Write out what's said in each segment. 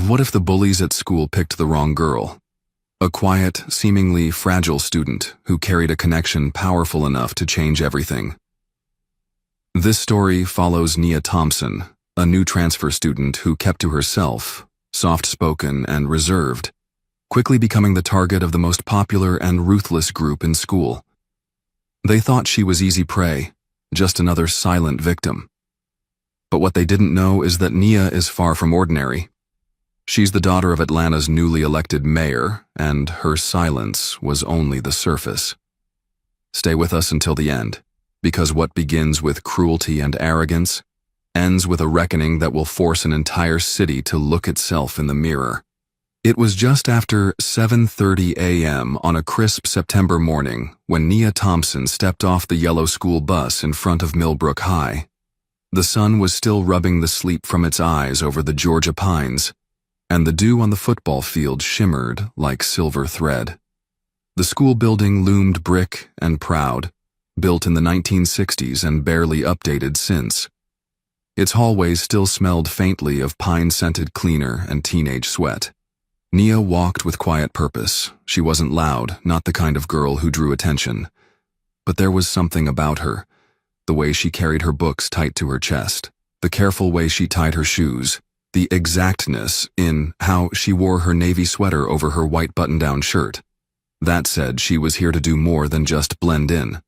What if the bullies at school picked the wrong girl? A quiet, seemingly fragile student who carried a connection powerful enough to change everything. This story follows Nia Thompson, a new transfer student who kept to herself, soft-spoken and reserved, quickly becoming the target of the most popular and ruthless group in school. They thought she was easy prey, just another silent victim. But what they didn't know is that Nia is far from ordinary. She's the daughter of Atlanta's newly elected mayor, and her silence was only the surface. Stay with us until the end, because what begins with cruelty and arrogance ends with a reckoning that will force an entire city to look itself in the mirror. It was just after 7:30 a.m. on a crisp September morning when Nia Thompson stepped off the yellow school bus in front of Millbrook High. The sun was still rubbing the sleep from its eyes over the Georgia pines, and the dew on the football field shimmered like silver thread. The school building loomed brick and proud, built in the 1960s and barely updated since. Its hallways still smelled faintly of pine-scented cleaner and teenage sweat. Nia walked with quiet purpose. She wasn't loud, not the kind of girl who drew attention. But there was something about her, the way she carried her books tight to her chest, the careful way she tied her shoes, the exactness in how she wore her navy sweater over her white button-down shirt. That said, she was here to do more than just blend in.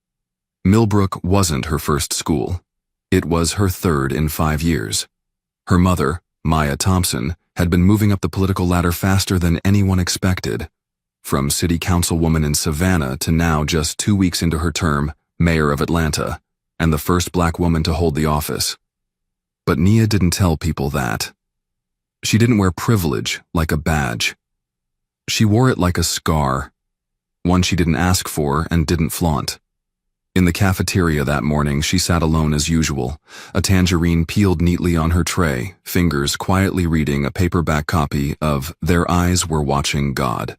Millbrook wasn't her first school. It was her third in 5 years. Her mother, Maya Thompson, had been moving up the political ladder faster than anyone expected. From city councilwoman in Savannah to now, just 2 weeks into her term, mayor of Atlanta, and the first black woman to hold the office. But Nia didn't tell people that. She didn't wear privilege like a badge. She wore it like a scar, one she didn't ask for and didn't flaunt. In the cafeteria that morning, she sat alone as usual, a tangerine peeled neatly on her tray, fingers quietly reading a paperback copy of Their Eyes Were Watching God.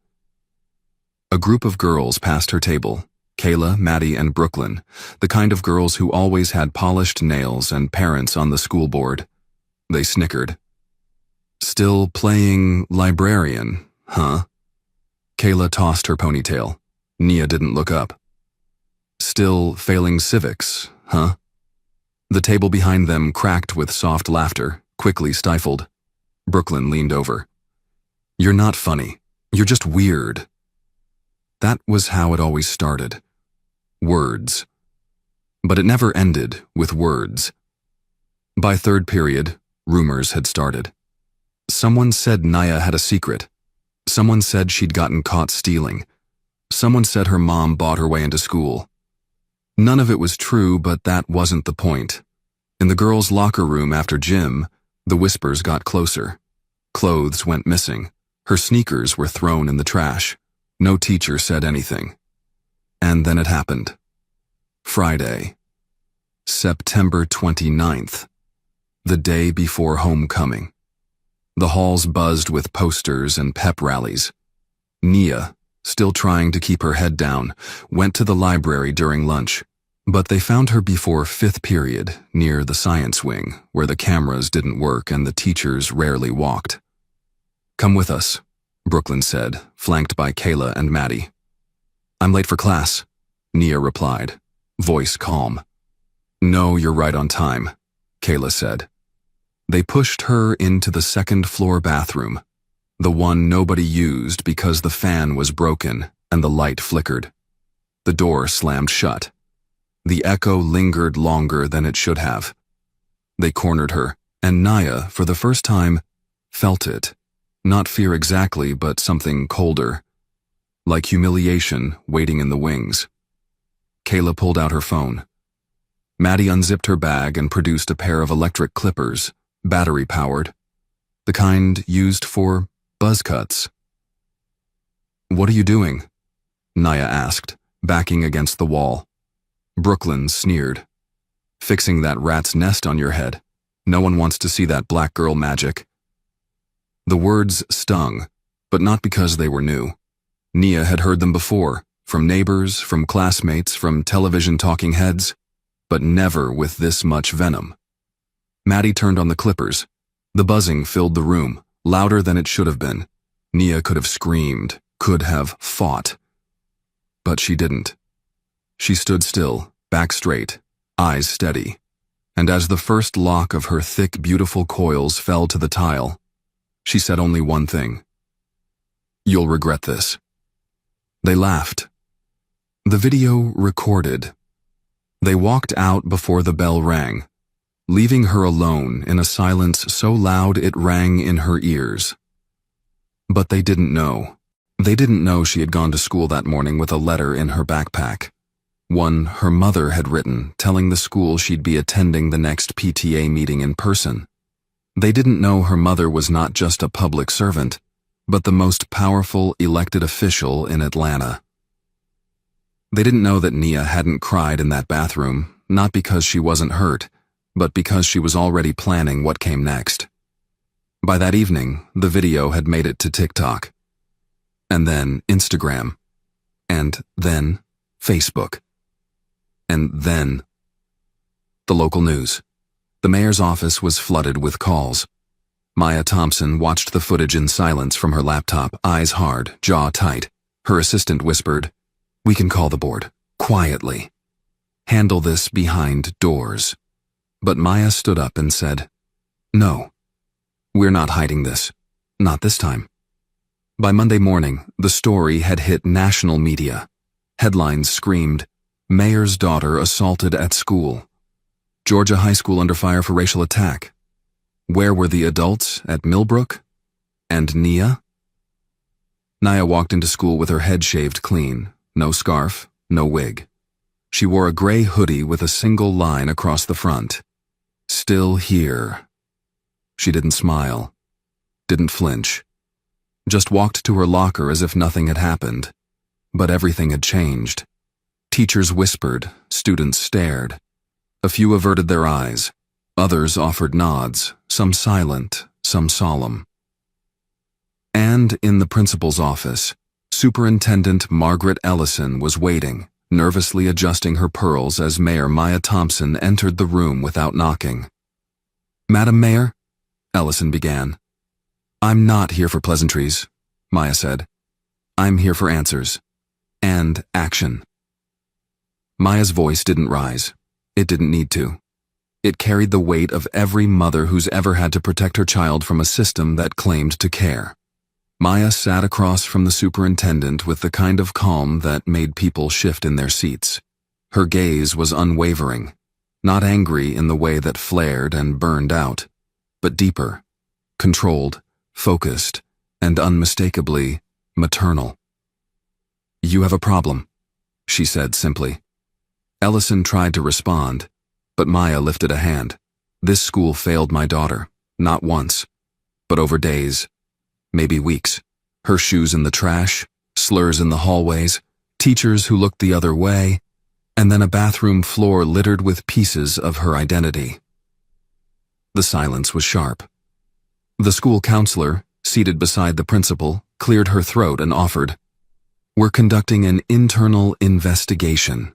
A group of girls passed her table, Kayla, Maddie, and Brooklyn, the kind of girls who always had polished nails and parents on the school board. They snickered. "Still playing librarian, huh?" Kayla tossed her ponytail. Nia didn't look up. "Still failing civics, huh?" The table behind them cracked with soft laughter, quickly stifled. Brooklyn leaned over. "You're not funny. You're just weird." That was how it always started. Words. But it never ended with words. By third period, rumors had started. Someone said Nia had a secret. Someone said she'd gotten caught stealing. Someone said her mom bought her way into school. None of it was true, but that wasn't the point. In the girls' locker room after gym, the whispers got closer. Clothes went missing. Her sneakers were thrown in the trash. No teacher said anything. And then it happened. Friday, September 29th, the day before homecoming. The halls buzzed with posters and pep rallies. Nia, still trying to keep her head down, went to the library during lunch, but they found her before fifth period, near the science wing, where the cameras didn't work and the teachers rarely walked. "Come with us," Brooklyn said, flanked by Kayla and Maddie. "I'm late for class," Nia replied, voice calm. "No, you're right on time," Kayla said. They pushed her into the second-floor bathroom, the one nobody used because the fan was broken and the light flickered. The door slammed shut. The echo lingered longer than it should have. They cornered her, and Nia, for the first time, felt it. Not fear exactly, but something colder. Like humiliation waiting in the wings. Kayla pulled out her phone. Maddie unzipped her bag and produced a pair of electric clippers, battery-powered, the kind used for buzz cuts. "What are you doing?" Nia asked, backing against the wall. Brooklyn sneered. "Fixing that rat's nest on your head. No one wants to see that black girl magic." The words stung, but not because they were new. Nia had heard them before, from neighbors, from classmates, from television talking heads, but never with this much venom. Maddie turned on the clippers. The buzzing filled the room, louder than it should have been. Nia could have screamed, could have fought. But she didn't. She stood still, back straight, eyes steady. And as the first lock of her thick, beautiful coils fell to the tile, she said only one thing. "You'll regret this." They laughed. The video recorded. They walked out before the bell rang, leaving her alone in a silence so loud it rang in her ears. But they didn't know. They didn't know she had gone to school that morning with a letter in her backpack. One her mother had written, telling the school she'd be attending the next PTA meeting in person. They didn't know her mother was not just a public servant, but the most powerful elected official in Atlanta. They didn't know that Nia hadn't cried in that bathroom, not because she wasn't hurt, but because she was already planning what came next. By that evening, the video had made it to TikTok, and then Instagram, and then Facebook, and then the local news. The mayor's office was flooded with calls. Maya Thompson watched the footage in silence from her laptop, eyes hard, jaw tight. Her assistant whispered, "We can call the board, quietly. Handle this behind doors." But Maya stood up and said, "No, we're not hiding this. Not this time." By Monday morning, the story had hit national media. Headlines screamed, "Mayor's daughter assaulted at school. Georgia high school under fire for racial attack. Where were the adults at Millbrook? And Nia?" Nia walked into school with her head shaved clean, no scarf, no wig. She wore a gray hoodie with a single line across the front. "Still here." She didn't smile, didn't flinch, just walked to her locker as if nothing had happened. But everything had changed. Teachers whispered, students stared. A few averted their eyes, others offered nods, some silent, some solemn. And in the principal's office, Superintendent Margaret Ellison was waiting, nervously adjusting her pearls as Mayor Maya Thompson entered the room without knocking. "Madam Mayor," Ellison began. "I'm not here for pleasantries," Maya said. "I'm here for answers. And action." Maya's voice didn't rise. It didn't need to. It carried the weight of every mother who's ever had to protect her child from a system that claimed to care. Maya sat across from the superintendent with the kind of calm that made people shift in their seats. Her gaze was unwavering, not angry in the way that flared and burned out, but deeper, controlled, focused, and unmistakably maternal. "You have a problem," she said simply. Ellison tried to respond, but Maya lifted a hand. "This school failed my daughter, not once, but over days, maybe weeks. Her shoes in the trash, slurs in the hallways, teachers who looked the other way, and then a bathroom floor littered with pieces of her identity." The silence was sharp. The school counselor, seated beside the principal, cleared her throat and offered, "We're conducting an internal investigation."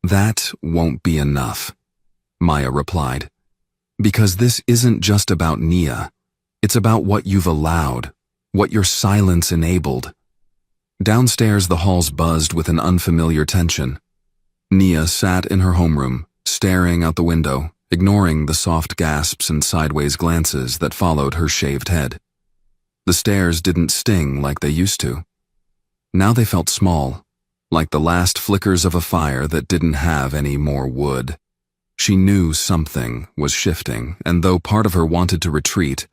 "That won't be enough," Maya replied, "because this isn't just about Nia. It's about what you've allowed, what your silence enabled." Downstairs, the halls buzzed with an unfamiliar tension. Nia sat in her homeroom, staring out the window, ignoring the soft gasps and sideways glances that followed her shaved head. The stares didn't sting like they used to. Now they felt small, like the last flickers of a fire that didn't have any more wood. She knew something was shifting, and though part of her wanted to retreat,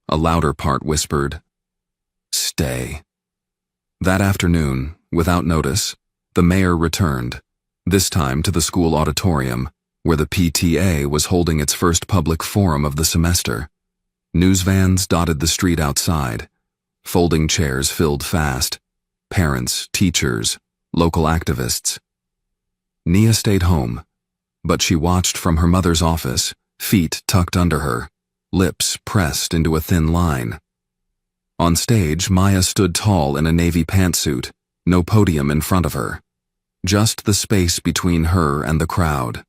a louder part whispered, "Stay." That afternoon, without notice, the mayor returned, this time to the school auditorium, where the PTA was holding its first public forum of the semester. News vans dotted the street outside. Folding chairs filled fast. Parents, teachers, local activists. Nia stayed home, but she watched from her mother's office, feet tucked under her, lips pressed into a thin line. On stage, Maya stood tall in a navy pantsuit, no podium in front of her. Just the space between her and the crowd.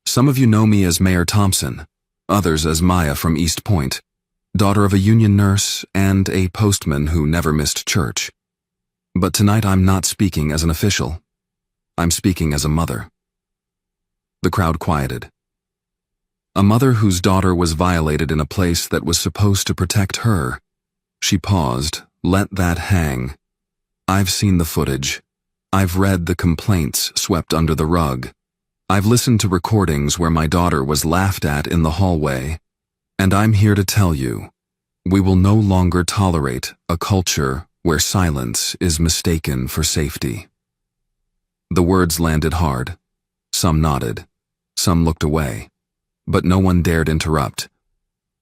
"Some of you know me as Mayor Thompson, others as Maya from East Point. daughter of a union nurse and a postman who never missed church. But tonight I'm not speaking as an official. I'm speaking as a mother. The crowd quieted. A mother whose daughter was violated in a place that was supposed to protect her. She paused, let that hang. I've seen the footage. I've read the complaints swept under the rug. I've listened to recordings where my daughter was laughed at in the hallway. And I'm here to tell you, we will no longer tolerate a culture where silence is mistaken for safety. The words landed hard. Some nodded. Some looked away. But no one dared interrupt.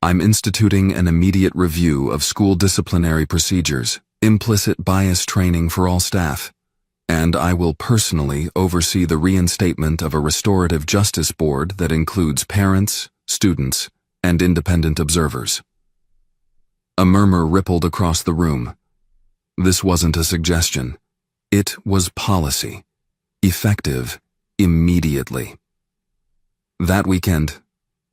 I'm instituting an immediate review of school disciplinary procedures, implicit bias training for all staff, and I will personally oversee the reinstatement of a restorative justice board that includes parents, students, and independent observers. A murmur rippled across the room. This wasn't a suggestion. It was policy. Effective immediately. That weekend,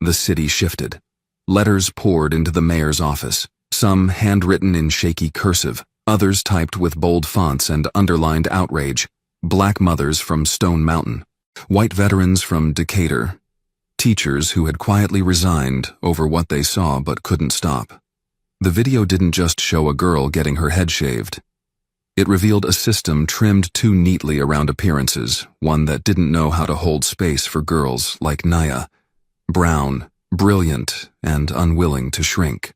the city shifted. Letters poured into the mayor's office, some handwritten in shaky cursive, others typed with bold fonts and underlined outrage. Black mothers from Stone Mountain, white veterans from Decatur, teachers who had quietly resigned over what they saw but couldn't stop. The video didn't just show a girl getting her head shaved. It revealed a system trimmed too neatly around appearances, one that didn't know how to hold space for girls like Naya, brown, brilliant, and unwilling to shrink.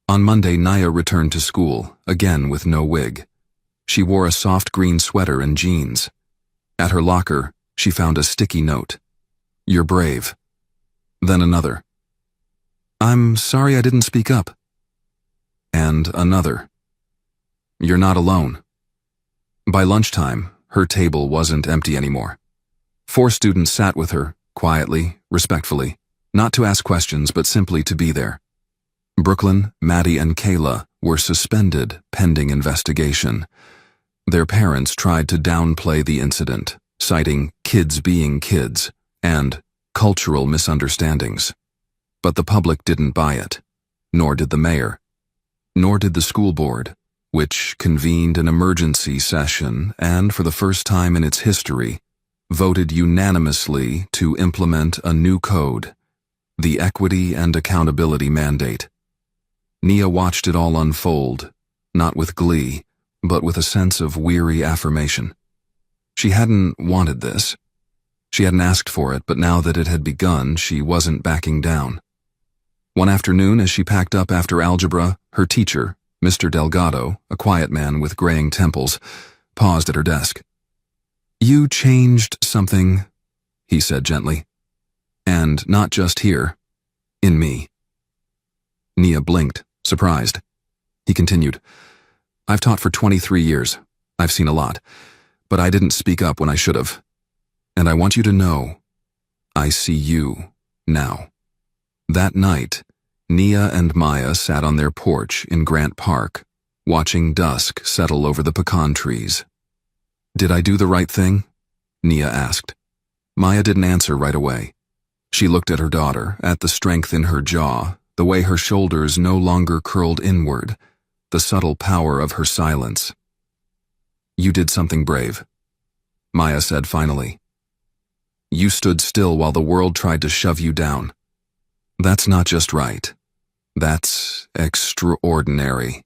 On Monday, Naya returned to school, again with no wig. She wore a soft green sweater and jeans. At her locker, she found a sticky note. "You're brave." Then another. "I'm sorry I didn't speak up." And another. "You're not alone." By lunchtime, her table wasn't empty anymore. 4 students sat with her, quietly, respectfully, not to ask questions but simply to be there. Brooklyn, Maddie, and Kayla were suspended pending investigation. Their parents tried to downplay the incident, citing kids being kids and cultural misunderstandings. But the public didn't buy it, nor did the mayor, nor did the school board, which convened an emergency session and, for the first time in its history, voted unanimously to implement a new code, the Equity and Accountability Mandate. Nia watched it all unfold, not with glee, but with a sense of weary affirmation. She hadn't wanted this. She hadn't asked for it, but now that it had begun, she wasn't backing down. One afternoon, as she packed up after algebra, her teacher, Mr. Delgado, a quiet man with graying temples, paused at her desk. "You changed something," he said gently. "And not just here. In me." Nia blinked, surprised. He continued, "I've taught for 23 years. I've seen a lot. But I didn't speak up when I should have. And I want you to know, I see you now." That night, Nia and Maya sat on their porch in Grant Park, watching dusk settle over the pecan trees. "Did I do the right thing?" Nia asked. Maya didn't answer right away. She looked at her daughter, at the strength in her jaw, the way her shoulders no longer curled inward, the subtle power of her silence. "You did something brave," Maya said finally. "You stood still while the world tried to shove you down. That's not just right. That's extraordinary."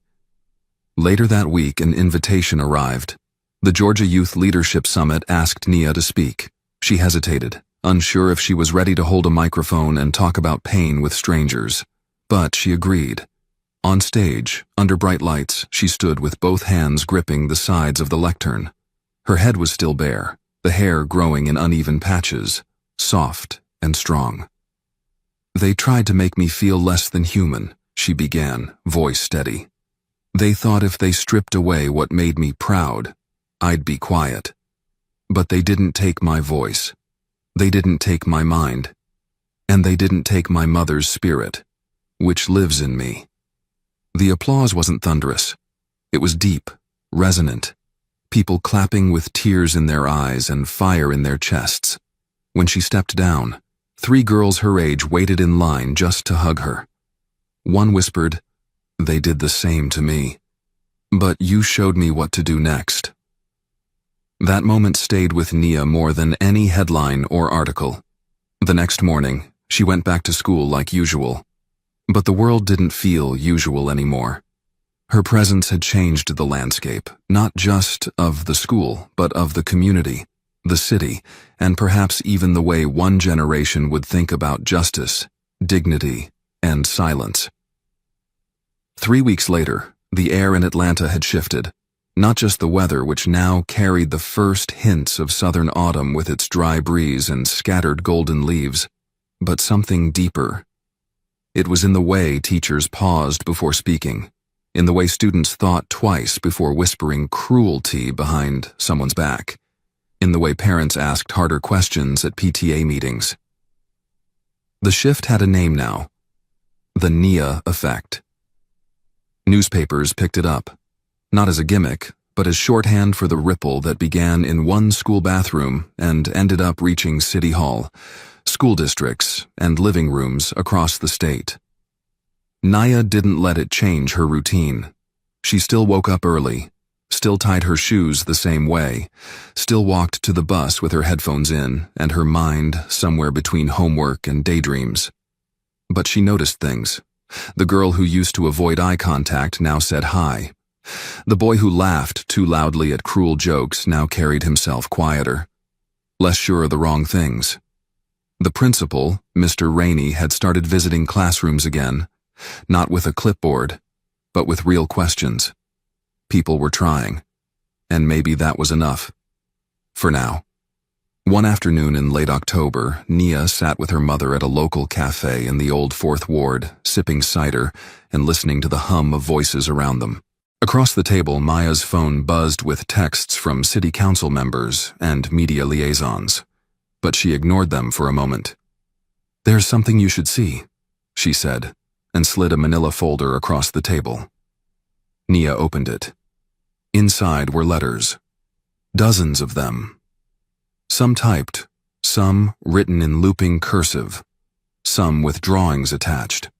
Later that week, an invitation arrived. The Georgia Youth Leadership Summit asked Nia to speak. She hesitated, unsure if she was ready to hold a microphone and talk about pain with strangers. But she agreed. On stage, under bright lights, she stood with both hands gripping the sides of the lectern. Her head was still bare, the hair growing in uneven patches, soft and strong. "They tried to make me feel less than human," she began, voice steady. "They thought if they stripped away what made me proud, I'd be quiet. But they didn't take my voice. They didn't take my mind. And they didn't take my mother's spirit, which lives in me." The applause wasn't thunderous. It was deep, resonant, people clapping with tears in their eyes and fire in their chests. When she stepped down, 3 girls her age waited in line just to hug her. One whispered, "They did the same to me. But you showed me what to do next." That moment stayed with Nia more than any headline or article. The next morning, she went back to school like usual. But the world didn't feel usual anymore. Her presence had changed the landscape, not just of the school, but of the community, the city, and perhaps even the way one generation would think about justice, dignity, and silence. 3 weeks later, the air in Atlanta had shifted. Not just the weather, which now carried the first hints of southern autumn with its dry breeze and scattered golden leaves, but something deeper. It was in the way teachers paused before speaking, in the way students thought twice before whispering cruelty behind someone's back, in the way parents asked harder questions at PTA meetings. The shift had a name now: the Nia effect. Newspapers picked it up, not as a gimmick, but as shorthand for the ripple that began in one school bathroom and ended up reaching City Hall, school districts, and living rooms across the state. Nia didn't let it change her routine. She still woke up early, still tied her shoes the same way, still walked to the bus with her headphones in and her mind somewhere between homework and daydreams. But she noticed things. The girl who used to avoid eye contact now said hi. The boy who laughed too loudly at cruel jokes now carried himself quieter, less sure of the wrong things. The principal, Mr. Rainey, had started visiting classrooms again, not with a clipboard, but with real questions. People were trying, and maybe that was enough. For now. One afternoon in late October, Nia sat with her mother at a local cafe in the old Fourth Ward, sipping cider and listening to the hum of voices around them. Across the table, Maya's phone buzzed with texts from city council members and media liaisons, but she ignored them for a moment. "There's something you should see," she said, and slid a manila folder across the table. Nia opened it. Inside were letters. Dozens of them. Some typed, some written in looping cursive, some with drawings attached.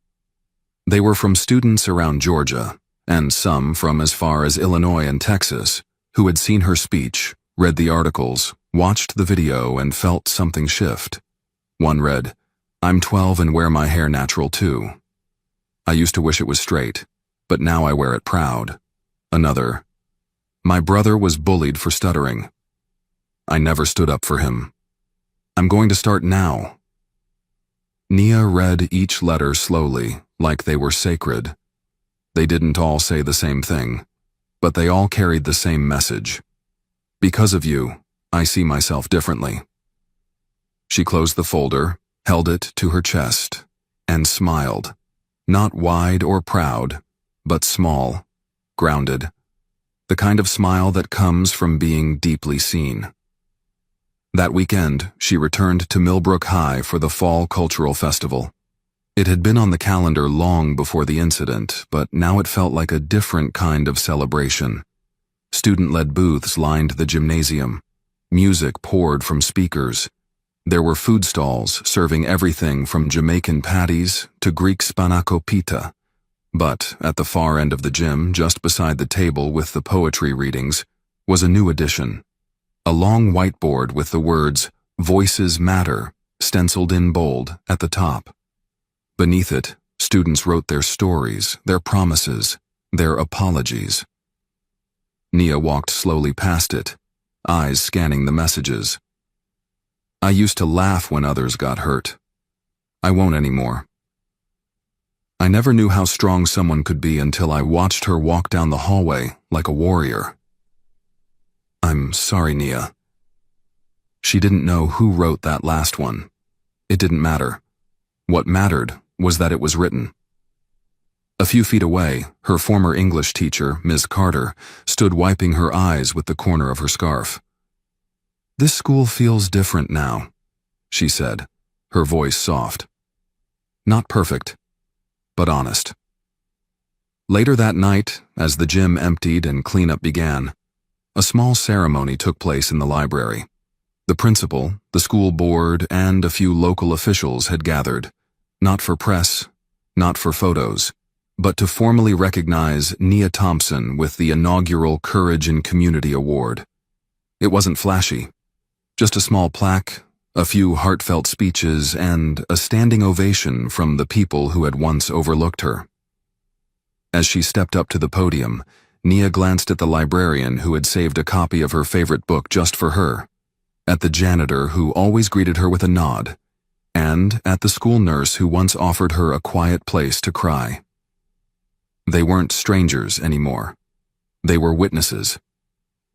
They were from students around Georgia, and some from as far as Illinois and Texas, who had seen her speech, read the articles, watched the video, and felt something shift. One read, "I'm 12 and wear my hair natural too. I used to wish it was straight, but now I wear it proud." Another, "My brother was bullied for stuttering. I never stood up for him. I'm going to start now." Nia read each letter slowly, like they were sacred. They didn't all say the same thing, but they all carried the same message. "Because of you, I see myself differently." She closed the folder, held it to her chest, and smiled. Not wide or proud, but small, grounded. The kind of smile that comes from being deeply seen. That weekend, she returned to Millbrook High for the Fall Cultural Festival. It had been on the calendar long before the incident, but now it felt like a different kind of celebration. Student-led booths lined the gymnasium. Music poured from speakers. There were food stalls serving everything from Jamaican patties to Greek spanakopita. But at the far end of the gym, just beside the table with the poetry readings, was a new addition. A long whiteboard with the words, "Voices Matter," stenciled in bold at the top. Beneath it, students wrote their stories, their promises, their apologies. Nia walked slowly past it, eyes scanning the messages. "I used to laugh when others got hurt. I won't anymore. I never knew how strong someone could be until I watched her walk down the hallway like a warrior." "I'm sorry, Nia." She didn't know who wrote that last one. It didn't matter. What mattered was that it was written. A few feet away, her former English teacher, Ms. Carter, stood wiping her eyes with the corner of her scarf. "This school feels different now," she said, her voice soft. Not perfect, but honest. Later that night, as the gym emptied and cleanup began, a small ceremony took place in the library. The principal, the school board, and a few local officials had gathered, not for press, not for photos, but to formally recognize Nia Thompson with the inaugural Courage in Community Award. It wasn't flashy, just a small plaque, a few heartfelt speeches, and a standing ovation from the people who had once overlooked her. As she stepped up to the podium, Nia glanced at the librarian who had saved a copy of her favorite book just for her, at the janitor who always greeted her with a nod, and at the school nurse who once offered her a quiet place to cry. They weren't strangers anymore. They were witnesses.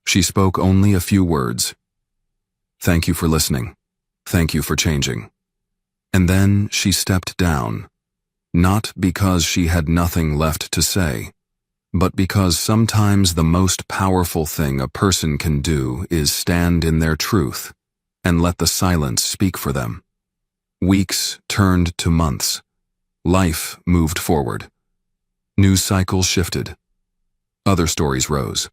She spoke only a few words. "Thank you for listening. Thank you for changing." And then she stepped down, not because she had nothing left to say, but because sometimes the most powerful thing a person can do is stand in their truth and let the silence speak for them. Weeks turned to months. Life moved forward. News cycles shifted. Other stories rose.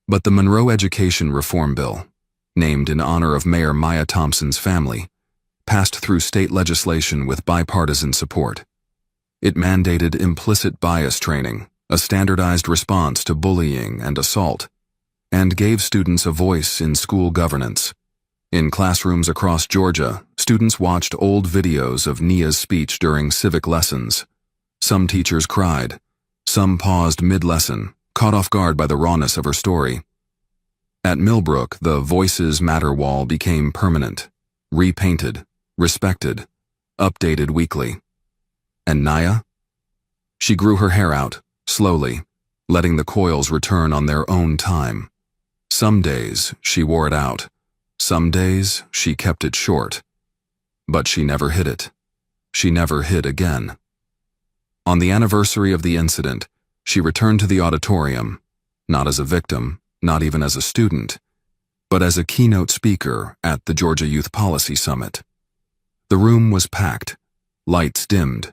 But the Monroe Education Reform Bill, named in honor of Mayor Maya Thompson's family, passed through state legislation with bipartisan support. It mandated implicit bias training, a standardized response to bullying and assault, and gave students a voice in school governance. In classrooms across Georgia, students watched old videos of Nia's speech during civic lessons. Some teachers cried. Some paused mid-lesson, caught off guard by the rawness of her story. At Millbrook, the Voices Matter wall became permanent, repainted, respected, updated weekly. And Nia? She grew her hair out, slowly, letting the coils return on their own time. Some days she wore it out. Some days she kept it short. But she never hid it. She never hid again. On the anniversary of the incident, she returned to the auditorium, not as a victim, not even as a student, but as a keynote speaker at the Georgia Youth Policy Summit. The room was packed, lights dimmed.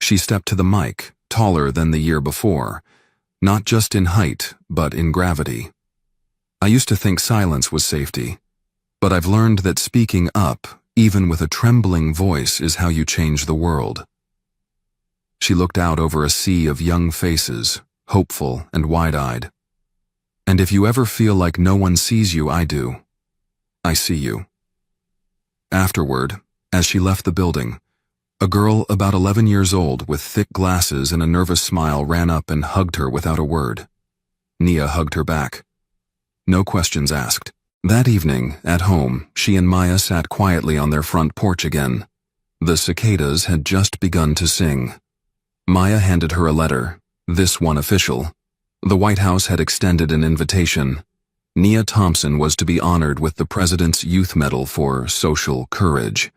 She stepped to the mic, taller than the year before, not just in height, but in gravity. "I used to think silence was safety, but I've learned that speaking up, even with a trembling voice, is how you change the world." She looked out over a sea of young faces, hopeful and wide-eyed. "And if you ever feel like no one sees you, I do. I see you." Afterward, as she left the building, a girl about 11 years old with thick glasses and a nervous smile ran up and hugged her without a word. Nia hugged her back. No questions asked. That evening, at home, she and Maya sat quietly on their front porch again. The cicadas had just begun to sing. Maya handed her a letter, this one official. The White House had extended an invitation. Nia Thompson was to be honored with the President's Youth Medal for social courage.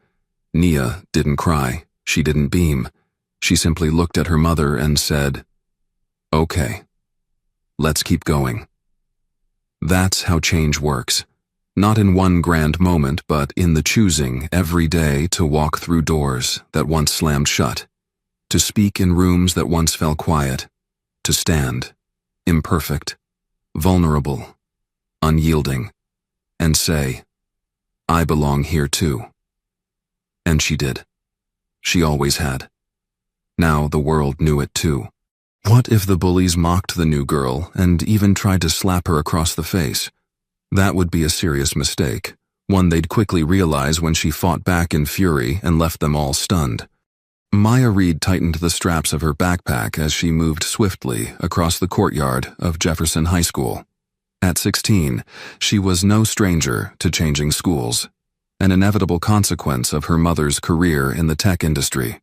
Nia didn't cry. She didn't beam. She simply looked at her mother and said, "Okay, let's keep going." That's how change works. Not in one grand moment, but in the choosing every day to walk through doors that once slammed shut, to speak in rooms that once fell quiet, to stand, imperfect, vulnerable, unyielding, and say, "I belong here too." And she did. She always had. Now the world knew it too. What if the bullies mocked the new girl and even tried to slap her across the face? That would be a serious mistake, one they'd quickly realize when she fought back in fury and left them all stunned. Maya Reed tightened the straps of her backpack as she moved swiftly across the courtyard of Jefferson High School. At 16, she was no stranger to changing schools, an inevitable consequence of her mother's career in the tech industry.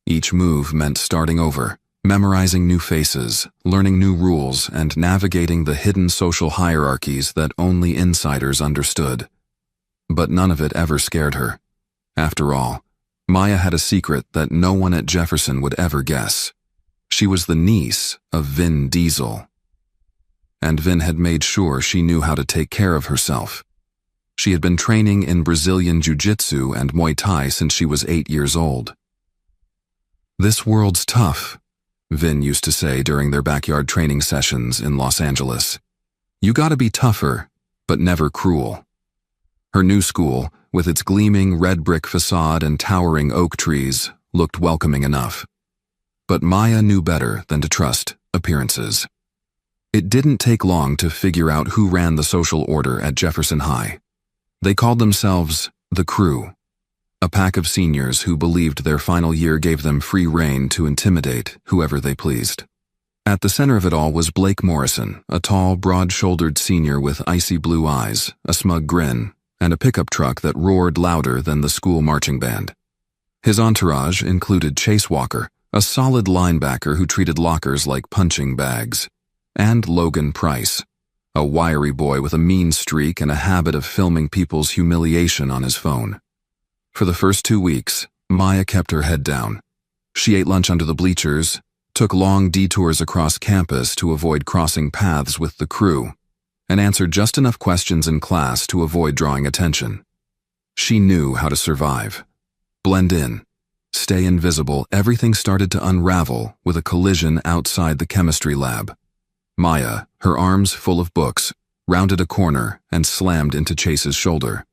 Each move meant starting over, memorizing new faces, learning new rules, and navigating the hidden social hierarchies that only insiders understood. But none of it ever scared her. After all, Maya had a secret that no one at Jefferson would ever guess. She was the niece of Vin Diesel. And Vin had made sure she knew how to take care of herself. She had been training in Brazilian Jiu-Jitsu and Muay Thai since she was 8 years old. "This world's tough," Vin used to say during their backyard training sessions in Los Angeles. "You gotta be tougher, but never cruel." Her new school, with its gleaming red brick facade and towering oak trees, looked welcoming enough. But Maya knew better than to trust appearances. It didn't take long to figure out who ran the social order at Jefferson High. They called themselves the Crew, a pack of seniors who believed their final year gave them free rein to intimidate whoever they pleased. At the center of it all was Blake Morrison, a tall, broad-shouldered senior with icy blue eyes, a smug grin, and a pickup truck that roared louder than the school marching band. His entourage included Chase Walker, a solid linebacker who treated lockers like punching bags, and Logan Price, a wiry boy with a mean streak and a habit of filming people's humiliation on his phone. For the first 2 weeks, Maya kept her head down. She ate lunch under the bleachers, took long detours across campus to avoid crossing paths with the Crew, and answered just enough questions in class to avoid drawing attention. She knew how to survive. Blend in. Stay invisible. Everything started to unravel with a collision outside the chemistry lab. Maya, her arms full of books, rounded a corner and slammed into Chase's shoulder.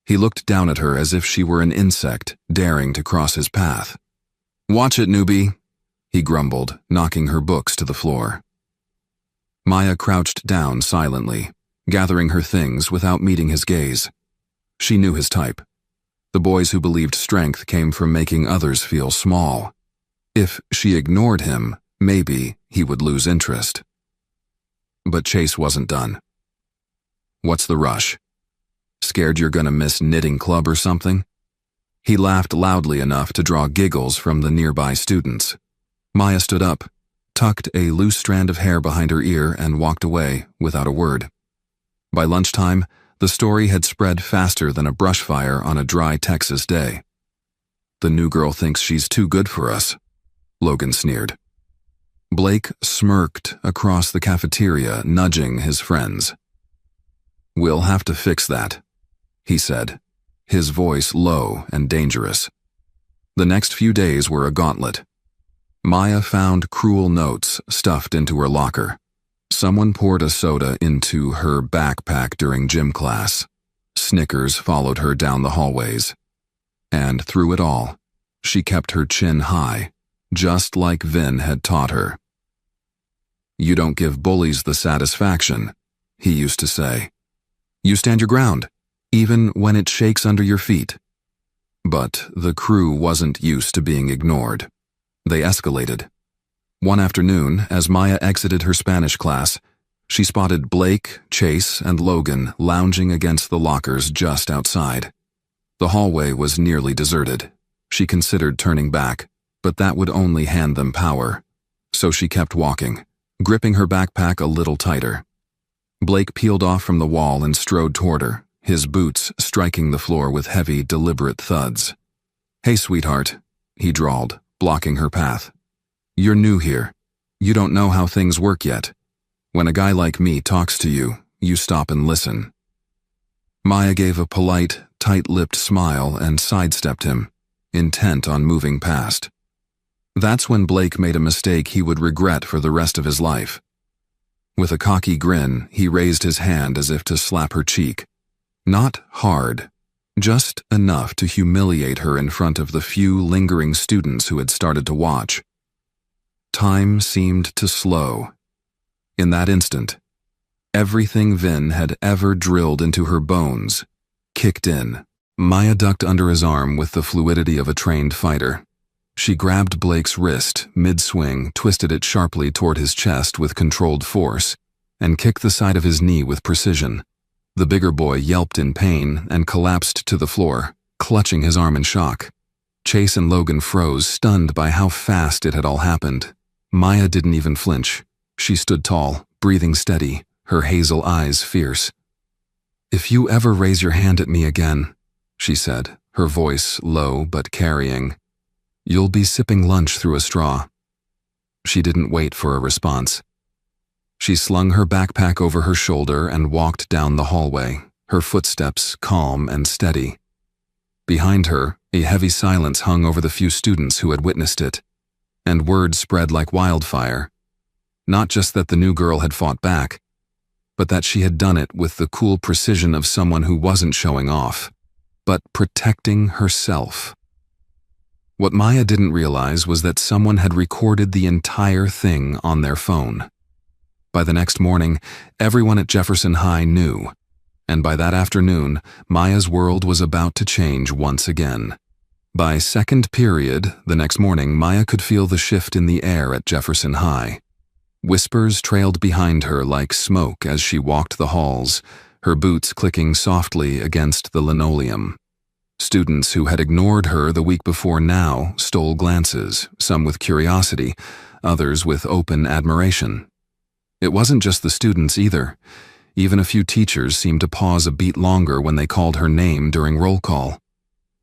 He looked down at her as if she were an insect daring to cross his path. "Watch it, newbie," he grumbled, knocking her books to the floor. Maya crouched down silently, gathering her things without meeting his gaze. She knew his type. The boys who believed strength came from making others feel small. If she ignored him, maybe he would lose interest. But Chase wasn't done. "What's the rush? Scared you're gonna miss knitting club or something?" He laughed loudly enough to draw giggles from the nearby students. Maya stood up, tucked a loose strand of hair behind her ear, and walked away without a word. By lunchtime, the story had spread faster than a brush fire on a dry Texas day. "The new girl thinks she's too good for us," Logan sneered. Blake smirked across the cafeteria, nudging his friends. "We'll have to fix that," he said, his voice low and dangerous. The next few days were a gauntlet. Maya found cruel notes stuffed into her locker. Someone poured a soda into her backpack during gym class. Snickers followed her down the hallways. And through it all, she kept her chin high, just like Vin had taught her. "You don't give bullies the satisfaction," he used to say. "You stand your ground, even when it shakes under your feet." But the Crew wasn't used to being ignored. They escalated. One afternoon, as Maya exited her Spanish class, she spotted Blake, Chase, and Logan lounging against the lockers just outside. The hallway was nearly deserted. She considered turning back, but that would only hand them power. So she kept walking, gripping her backpack a little tighter. Blake peeled off from the wall and strode toward her, his boots striking the floor with heavy, deliberate thuds. "Hey, sweetheart," he drawled, blocking her path. "You're new here. You don't know how things work yet. When a guy like me talks to you, you stop and listen." Maya gave a polite, tight-lipped smile and sidestepped him, intent on moving past. That's when Blake made a mistake he would regret for the rest of his life. With a cocky grin, he raised his hand as if to slap her cheek. Not hard, just enough to humiliate her in front of the few lingering students who had started to watch. Time seemed to slow. In that instant, everything Vin had ever drilled into her bones kicked in. Maya ducked under his arm with the fluidity of a trained fighter. She grabbed Blake's wrist, mid-swing, twisted it sharply toward his chest with controlled force, and kicked the side of his knee with precision. The bigger boy yelped in pain and collapsed to the floor, clutching his arm in shock. Chase and Logan froze, stunned by how fast it had all happened. Maya didn't even flinch. She stood tall, breathing steady, her hazel eyes fierce. "If you ever raise your hand at me again," she said, her voice low but carrying, "you'll be sipping lunch through a straw." She didn't wait for a response. She slung her backpack over her shoulder and walked down the hallway, her footsteps calm and steady. Behind her, a heavy silence hung over the few students who had witnessed it, and word spread like wildfire. Not just that the new girl had fought back, but that she had done it with the cool precision of someone who wasn't showing off, but protecting herself. What Maya didn't realize was that someone had recorded the entire thing on their phone. By the next morning, everyone at Jefferson High knew, and by that afternoon, Maya's world was about to change once again. By second period, the next morning, Maya could feel the shift in the air at Jefferson High. Whispers trailed behind her like smoke as she walked the halls, her boots clicking softly against the linoleum. Students who had ignored her the week before now stole glances, some with curiosity, others with open admiration. It wasn't just the students either. Even a few teachers seemed to pause a beat longer when they called her name during roll call.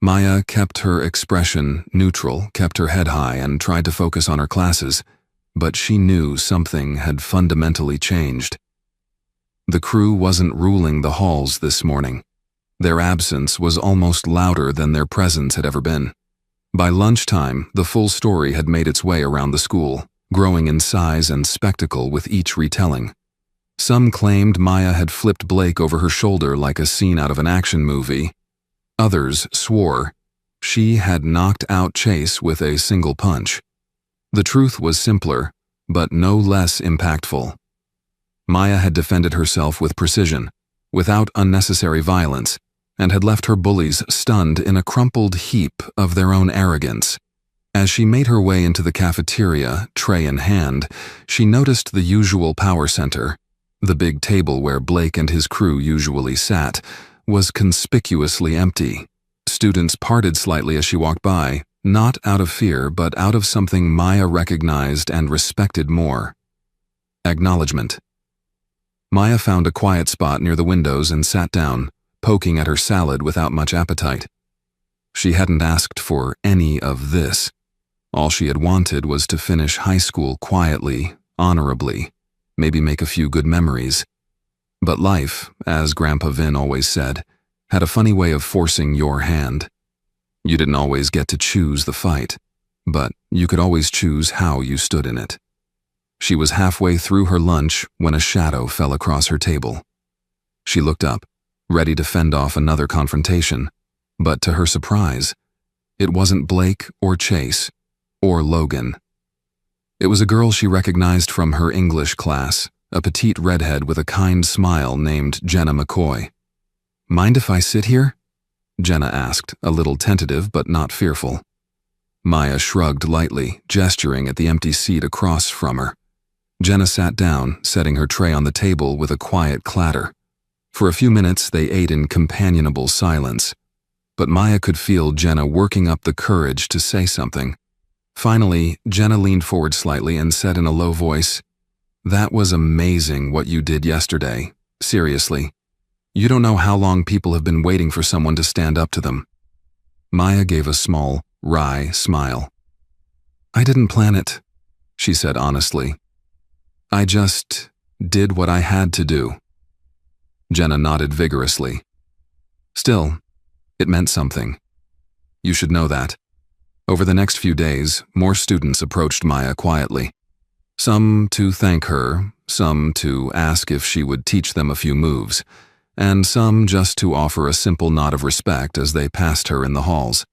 Maya kept her expression neutral, kept her head high, and tried to focus on her classes, but she knew something had fundamentally changed. The crew wasn't ruling the halls this morning. Their absence was almost louder than their presence had ever been. By lunchtime, the full story had made its way around the school, growing in size and spectacle with each retelling. Some claimed Maya had flipped Blake over her shoulder like a scene out of an action movie. Others swore she had knocked out Chase with a single punch. The truth was simpler, but no less impactful. Maya had defended herself with precision, without unnecessary violence, and had left her bullies stunned in a crumpled heap of their own arrogance. As she made her way into the cafeteria, tray in hand, she noticed the usual power center. The big table where Blake and his crew usually sat was conspicuously empty. Students parted slightly as she walked by, not out of fear, but out of something Maya recognized and respected more. Acknowledgement. Maya found a quiet spot near the windows and sat down, poking at her salad without much appetite. She hadn't asked for any of this. All she had wanted was to finish high school quietly, honorably, maybe make a few good memories. But life, as Grandpa Vin always said, had a funny way of forcing your hand. You didn't always get to choose the fight, but you could always choose how you stood in it. She was halfway through her lunch when a shadow fell across her table. She looked up, ready to fend off another confrontation, but to her surprise, it wasn't Blake or Chase or Logan. It was a girl she recognized from her English class, a petite redhead with a kind smile named Jenna McCoy. "Mind if I sit here?" Jenna asked, a little tentative but not fearful. Maya shrugged lightly, gesturing at the empty seat across from her. Jenna sat down, setting her tray on the table with a quiet clatter. For a few minutes they ate in companionable silence, but Maya could feel Jenna working up the courage to say something. Finally, Jenna leaned forward slightly and said in a low voice, "That was amazing what you did yesterday. Seriously. You don't know how long people have been waiting for someone to stand up to them." Maya gave a small, wry smile. "I didn't plan it," she said honestly. "I just did what I had to do." Jenna nodded vigorously. "Still, it meant something. You should know that." Over the next few days, more students approached Maya quietly. Some to thank her, some to ask if she would teach them a few moves, and some just to offer a simple nod of respect as they passed her in the halls.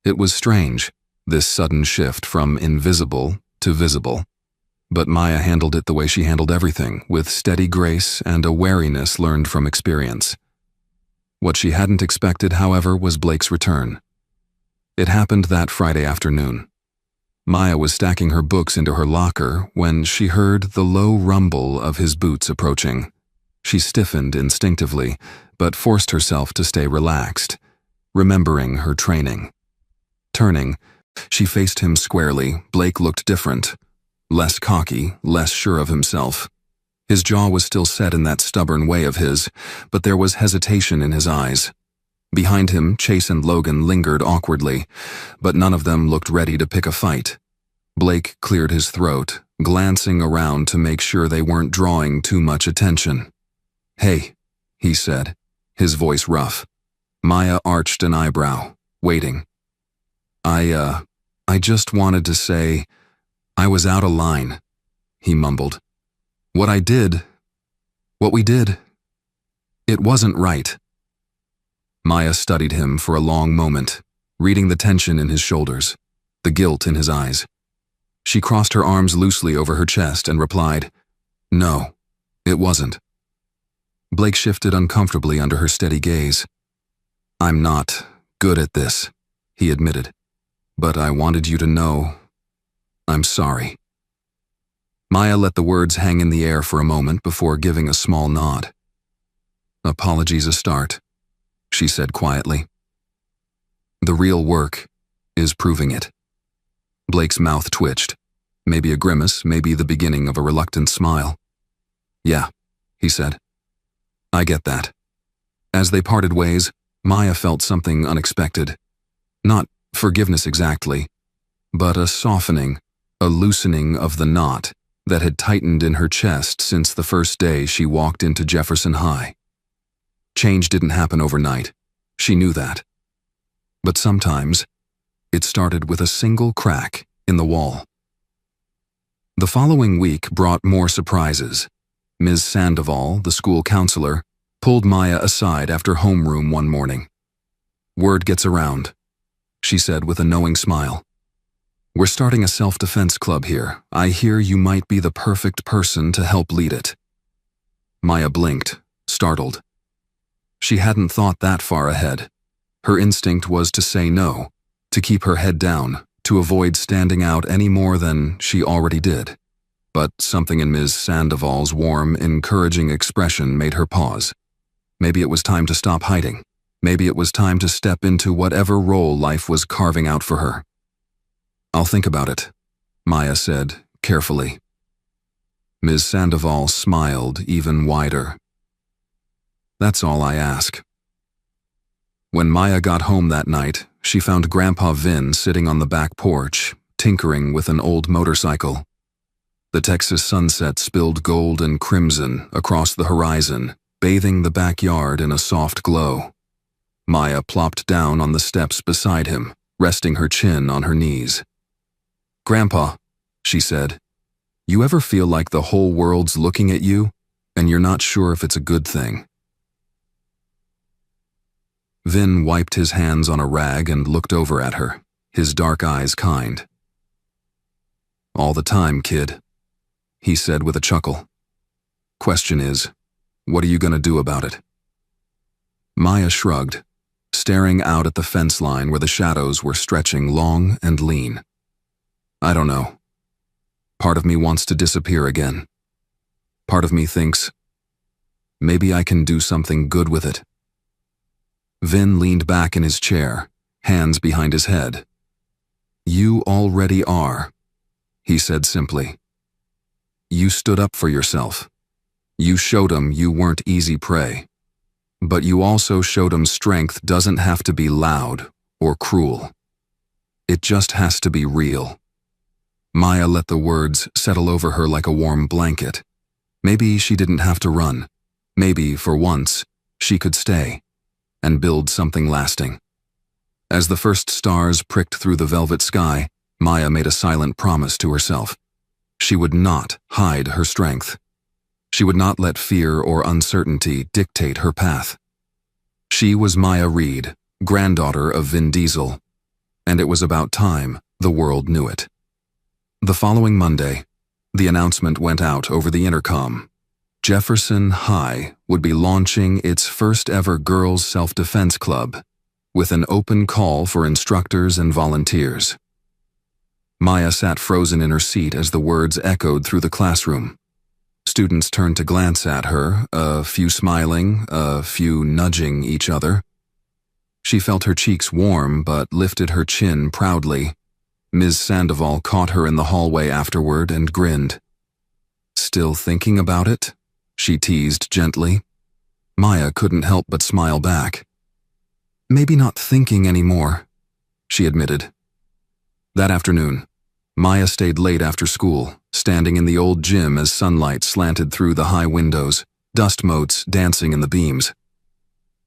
It was strange, this sudden shift from invisible to visible. But Maya handled it the way she handled everything, with steady grace and a wariness learned from experience. What she hadn't expected, however, was Blake's return. It happened that Friday afternoon. Maya was stacking her books into her locker when she heard the low rumble of his boots approaching. She stiffened instinctively, but forced herself to stay relaxed, remembering her training. Turning, she faced him squarely. Blake looked different. Less cocky, less sure of himself. His jaw was still set in that stubborn way of his, but there was hesitation in his eyes. Behind him, Chase and Logan lingered awkwardly, but none of them looked ready to pick a fight. Blake cleared his throat, glancing around to make sure they weren't drawing too much attention. "Hey," he said, his voice rough. Maya arched an eyebrow, waiting. I just wanted to say I was out of line," he mumbled. What we did, it wasn't right." Maya studied him for a long moment. reading the tension in his shoulders, the guilt in his eyes. She crossed her arms loosely over her chest and replied, "No, it wasn't." Blake shifted uncomfortably under her steady gaze. "I'm not good at this," he admitted, "but I wanted you to know I'm sorry." Maya let the words hang in the air for a moment before giving a small nod. "Apologies a start," she said quietly. "The real work is proving it." Blake's mouth twitched, maybe a grimace, maybe the beginning of a reluctant smile. "Yeah," he said. "I get that." As they parted ways, Maya felt something unexpected. Not forgiveness exactly, but a softening, a loosening of the knot that had tightened in her chest since the first day she walked into Jefferson High. Change didn't happen overnight. She knew that. But sometimes, it started with a single crack in the wall. The following week brought more surprises. Ms. Sandoval, the school counselor, pulled Maya aside after homeroom one morning. "Word gets around," she said with a knowing smile. "We're starting a self-defense club here. I hear you might be the perfect person to help lead it." Maya blinked, startled. She hadn't thought that far ahead. Her instinct was to say no, to keep her head down, to avoid standing out any more than she already did. But something in Ms. Sandoval's warm, encouraging expression made her pause. Maybe it was time to stop hiding. Maybe it was time to step into whatever role life was carving out for her. "I'll think about it," Maya said, carefully. Ms. Sandoval smiled even wider. "That's all I ask." When Maya got home that night, she found Grandpa Vin sitting on the back porch, tinkering with an old motorcycle. The Texas sunset spilled gold and crimson across the horizon, bathing the backyard in a soft glow. Maya plopped down on the steps beside him, resting her chin on her knees. "Grandpa," she said, "you ever feel like the whole world's looking at you, and you're not sure if it's a good thing?" Vin wiped his hands on a rag and looked over at her, his dark eyes kind. "All the time, kid," he said with a chuckle. "Question is, what are you going to do about it?" Maya shrugged, staring out at the fence line where the shadows were stretching long and lean. "I don't know. Part of me wants to disappear again. Part of me thinks, maybe I can do something good with it." Vin leaned back in his chair, hands behind his head. "You already are," he said simply. "You stood up for yourself. You showed 'em you weren't easy prey. But you also showed 'em strength doesn't have to be loud or cruel. It just has to be real." Maya let the words settle over her like a warm blanket. Maybe she didn't have to run. Maybe, for once, she could stay and build something lasting. As the first stars pricked through the velvet sky, Maya made a silent promise to herself. She would not hide her strength. She would not let fear or uncertainty dictate her path. She was Maya Reed, granddaughter of Vin Diesel, and it was about time the world knew it. The following Monday, the announcement went out over the intercom. Jefferson High would be launching its first ever girls' self-defense club, with an open call for instructors and volunteers. Maya sat frozen in her seat as the words echoed through the classroom. Students turned to glance at her, a few smiling, a few nudging each other. She felt her cheeks warm but lifted her chin proudly. Ms. Sandoval caught her in the hallway afterward and grinned. "Still thinking about it?" she teased gently. Maya couldn't help but smile back. "Maybe not thinking anymore," she admitted. That afternoon, Maya stayed late after school, standing in the old gym as sunlight slanted through the high windows, dust motes dancing in the beams.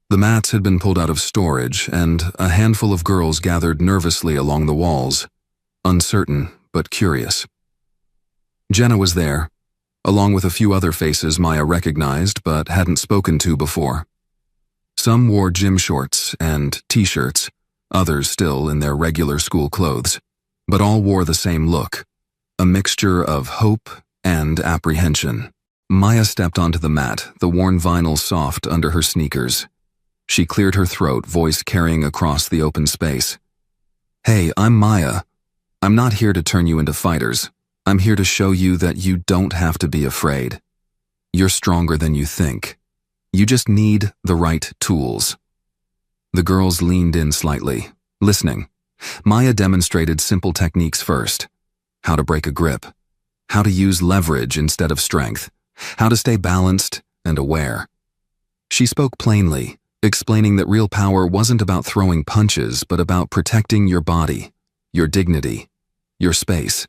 The mats had been pulled out of storage, and a handful of girls gathered nervously along the walls, uncertain but curious. Jenna was there, along with a few other faces Maya recognized but hadn't spoken to before. Some wore gym shorts and t-shirts, others still in their regular school clothes, but all wore the same look, a mixture of hope and apprehension. Maya stepped onto the mat, the worn vinyl soft under her sneakers. She cleared her throat, voice carrying across the open space. "Hey, I'm Maya. I'm not here to turn you into fighters. I'm here to show you that you don't have to be afraid. You're stronger than you think. You just need the right tools." The girls leaned in slightly, listening. Maya demonstrated simple techniques first. How to break a grip. How to use leverage instead of strength. How to stay balanced and aware. She spoke plainly, explaining that real power wasn't about throwing punches, but about protecting your body, your dignity, your space.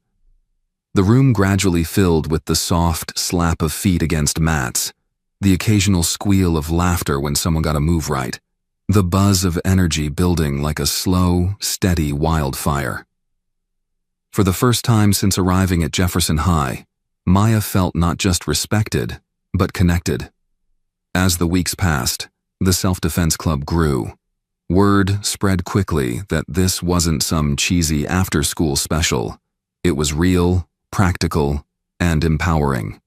The room gradually filled with the soft slap of feet against mats, the occasional squeal of laughter when someone got a move right, the buzz of energy building like a slow, steady wildfire. For the first time since arriving at Jefferson High, Maya felt not just respected, but connected. As the weeks passed, the self-defense club grew. Word spread quickly that this wasn't some cheesy after-school special. It was real, practical, and empowering.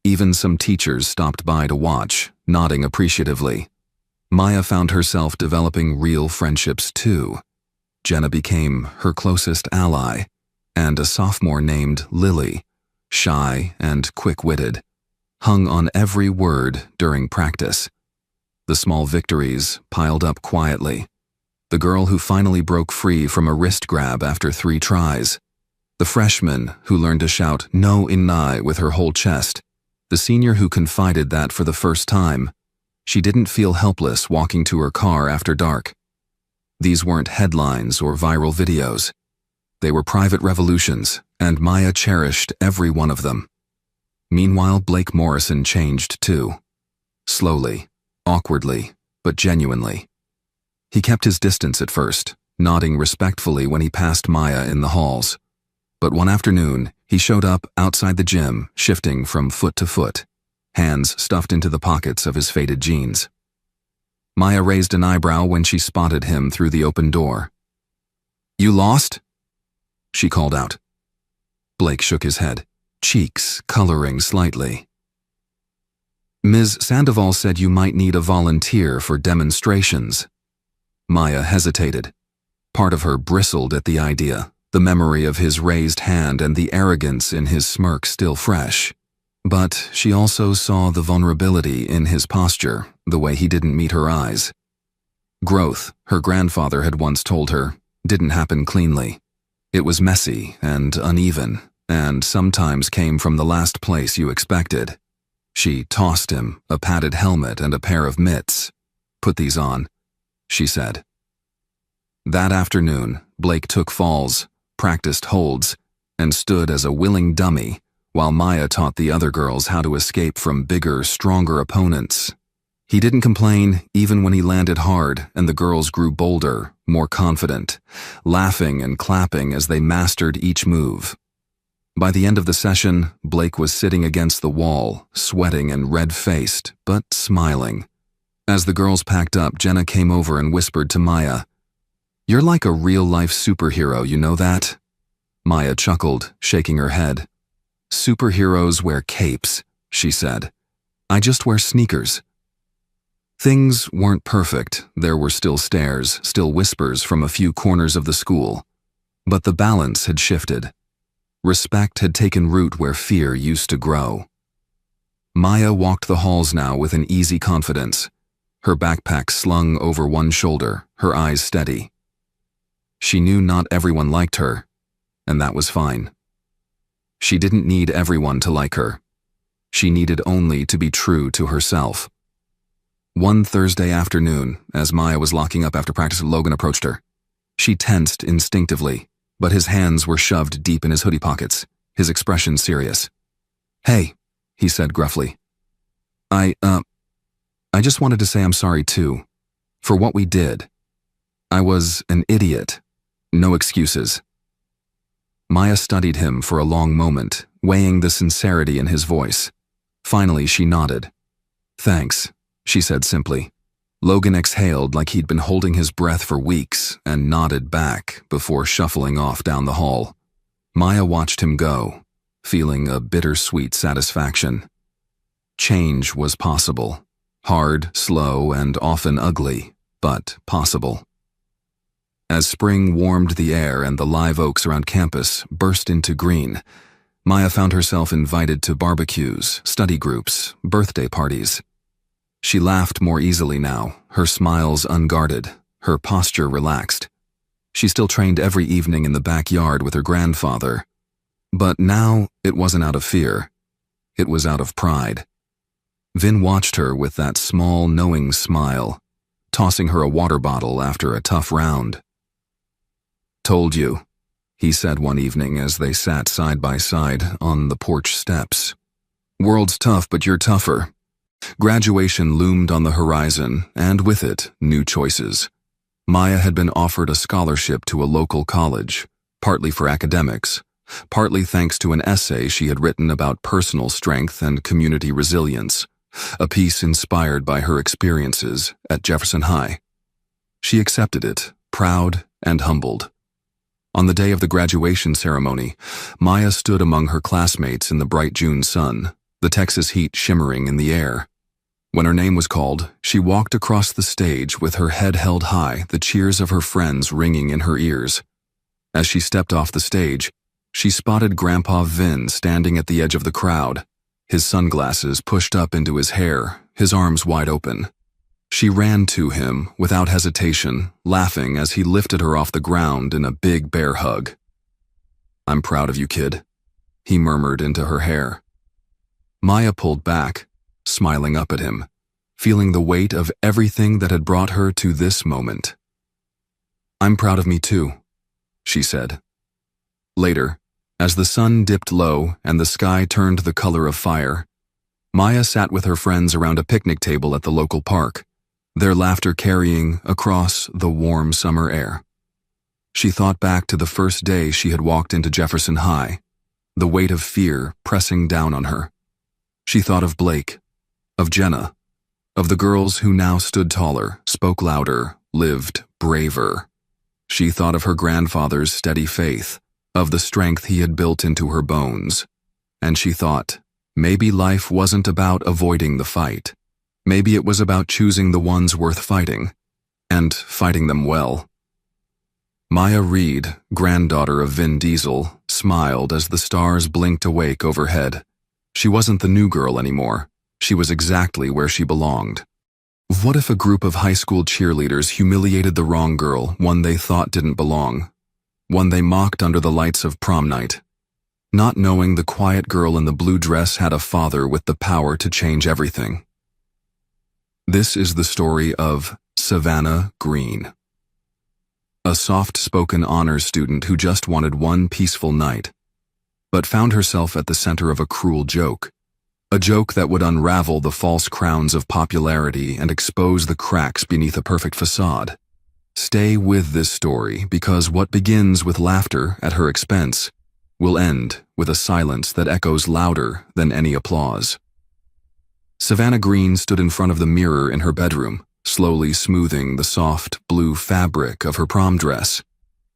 Even some teachers stopped by to watch, nodding appreciatively. Maya found herself developing real friendships too. Jenna became her closest ally, and a sophomore named Lily, shy and quick-witted, hung on every word during practice. The small victories piled up quietly. The girl who finally broke free from a wrist grab after 3 tries. The freshman who learned to shout "no" in "nai" with her whole chest. The senior who confided that for the first time, she didn't feel helpless walking to her car after dark. These weren't headlines or viral videos. They were private revolutions, and Maya cherished every one of them. Meanwhile, Blake Morrison changed too. Slowly, awkwardly, but genuinely. He kept his distance at first, nodding respectfully when he passed Maya in the halls. But one afternoon, he showed up outside the gym, shifting from foot to foot, hands stuffed into the pockets of his faded jeans. Maya raised an eyebrow when she spotted him through the open door. "You lost?" she called out. Blake shook his head, cheeks coloring slightly. "Ms. Sandoval said you might need a volunteer for demonstrations." Maya hesitated. Part of her bristled at the idea, the memory of his raised hand and the arrogance in his smirk still fresh. But she also saw the vulnerability in his posture, the way he didn't meet her eyes. Growth, her grandfather had once told her, didn't happen cleanly. It was messy and uneven, and sometimes came from the last place you expected. She tossed him a padded helmet and a pair of mitts. "Put these on," she said. That afternoon, Blake took falls, practiced holds, and stood as a willing dummy while Maya taught the other girls how to escape from bigger, stronger opponents. He didn't complain even when he landed hard and the girls grew bolder, more confident, laughing and clapping as they mastered each move. By the end of the session, Blake was sitting against the wall, sweating and red-faced, but smiling. As the girls packed up, Jenna came over and whispered to Maya, "You're like a real-life superhero, you know that?" Maya chuckled, shaking her head. "Superheroes wear capes," she said. "I just wear sneakers." Things weren't perfect. There were still stares, still whispers from a few corners of the school. But the balance had shifted. Respect had taken root where fear used to grow. Maya walked the halls now with an easy confidence, her backpack slung over one shoulder, her eyes steady. She knew not everyone liked her, and that was fine. She didn't need everyone to like her. She needed only to be true to herself. One Thursday afternoon, as Maya was locking up after practice, Logan approached her. She tensed instinctively, but his hands were shoved deep in his hoodie pockets, his expression serious. "Hey," he said gruffly. I just wanted to say I'm sorry too, for what we did. I was an idiot. No excuses." Maya studied him for a long moment, weighing the sincerity in his voice. Finally, she nodded. "Thanks," she said simply. Logan exhaled like he'd been holding his breath for weeks and nodded back before shuffling off down the hall. Maya watched him go, feeling a bittersweet satisfaction. Change was possible. Hard, slow, and often ugly, but possible. As spring warmed the air and the live oaks around campus burst into green, Maya found herself invited to barbecues, study groups, birthday parties. She laughed more easily now, her smiles unguarded, her posture relaxed. She still trained every evening in the backyard with her grandfather. But now it wasn't out of fear. It was out of pride. Vin watched her with that small, knowing smile, tossing her a water bottle after a tough round. "Told you," he said one evening as they sat side by side on the porch steps. "World's tough, but you're tougher." Graduation loomed on the horizon, and with it, new choices. Maya had been offered a scholarship to a local college, partly for academics, partly thanks to an essay she had written about personal strength and community resilience, a piece inspired by her experiences at Jefferson High. She accepted it, proud and humbled. On the day of the graduation ceremony, Maya stood among her classmates in the bright June sun, the Texas heat shimmering in the air. When her name was called, she walked across the stage with her head held high, the cheers of her friends ringing in her ears. As she stepped off the stage, she spotted Grandpa Vin standing at the edge of the crowd, his sunglasses pushed up into his hair, his arms wide open. She ran to him without hesitation, laughing as he lifted her off the ground in a big bear hug. "I'm proud of you, kid," he murmured into her hair. Maya pulled back, smiling up at him, feeling the weight of everything that had brought her to this moment. "I'm proud of me too," she said. Later, as the sun dipped low and the sky turned the color of fire, Maya sat with her friends around a picnic table at the local park, their laughter carrying across the warm summer air. She thought back to the first day she had walked into Jefferson High, the weight of fear pressing down on her. She thought of Blake, of Jenna, of the girls who now stood taller, spoke louder, lived braver. She thought of her grandfather's steady faith, of the strength he had built into her bones. And she thought, maybe life wasn't about avoiding the fight. Maybe it was about choosing the ones worth fighting, and fighting them well. Maya Reed, granddaughter of Vin Diesel, smiled as the stars blinked awake overhead. She wasn't the new girl anymore. She was exactly where she belonged. What if a group of high school cheerleaders humiliated the wrong girl, one they thought didn't belong, one they mocked under the lights of prom night, not knowing the quiet girl in the blue dress had a father with the power to change everything? This is the story of Savannah Green, a soft-spoken honors student who just wanted one peaceful night, but found herself at the center of a cruel joke. A joke that would unravel the false crowns of popularity and expose the cracks beneath a perfect facade. Stay with this story, because what begins with laughter at her expense will end with a silence that echoes louder than any applause. Savannah Green stood in front of the mirror in her bedroom, slowly smoothing the soft blue fabric of her prom dress.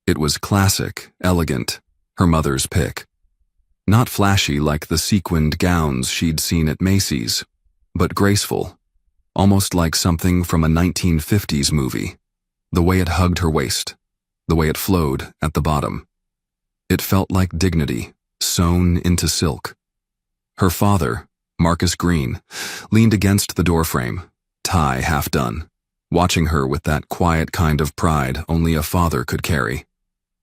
It was classic, elegant, her mother's pick. Not flashy like the sequined gowns she'd seen at Macy's, but graceful, almost like something from a 1950s movie. The way it hugged her waist, the way it flowed at the bottom. It felt like dignity, sewn into silk. Her father, Marcus Green, leaned against the doorframe, tie half done, watching her with that quiet kind of pride only a father could carry.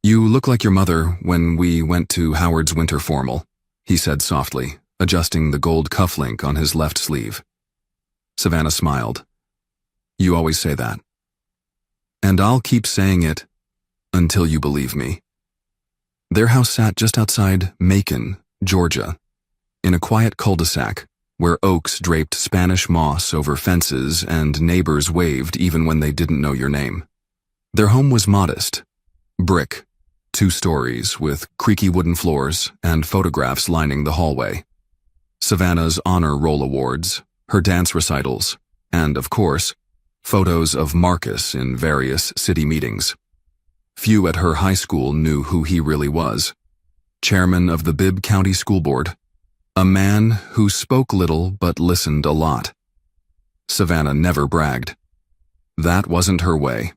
"You look like your mother when we went to Howard's winter formal," he said softly, adjusting the gold cufflink on his left sleeve. Savannah smiled. "You always say that. And I'll keep saying it until you believe me." Their house sat just outside Macon, Georgia, in a quiet cul-de-sac where oaks draped Spanish moss over fences and neighbors waved even when they didn't know your name. Their home was modest, brick, 2 stories with creaky wooden floors and photographs lining the hallway. Savannah's honor roll awards, her dance recitals, and, of course, photos of Marcus in various city meetings. Few at her high school knew who he really was. Chairman of the Bibb County School Board. A man who spoke little but listened a lot. Savannah never bragged. That wasn't her way.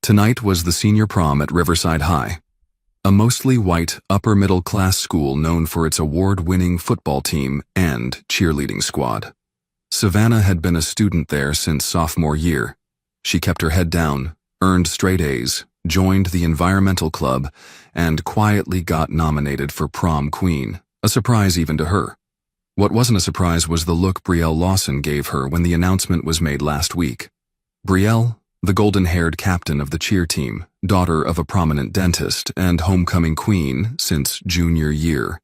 Tonight was the senior prom at Riverside High, a mostly white, upper-middle-class school known for its award-winning football team and cheerleading squad. Savannah had been a student there since sophomore year. She kept her head down, earned straight A's, joined the environmental club, and quietly got nominated for prom queen, a surprise even to her. What wasn't a surprise was the look Brielle Lawson gave her when the announcement was made last week. Brielle, the golden-haired captain of the cheer team, daughter of a prominent dentist and homecoming queen since junior year,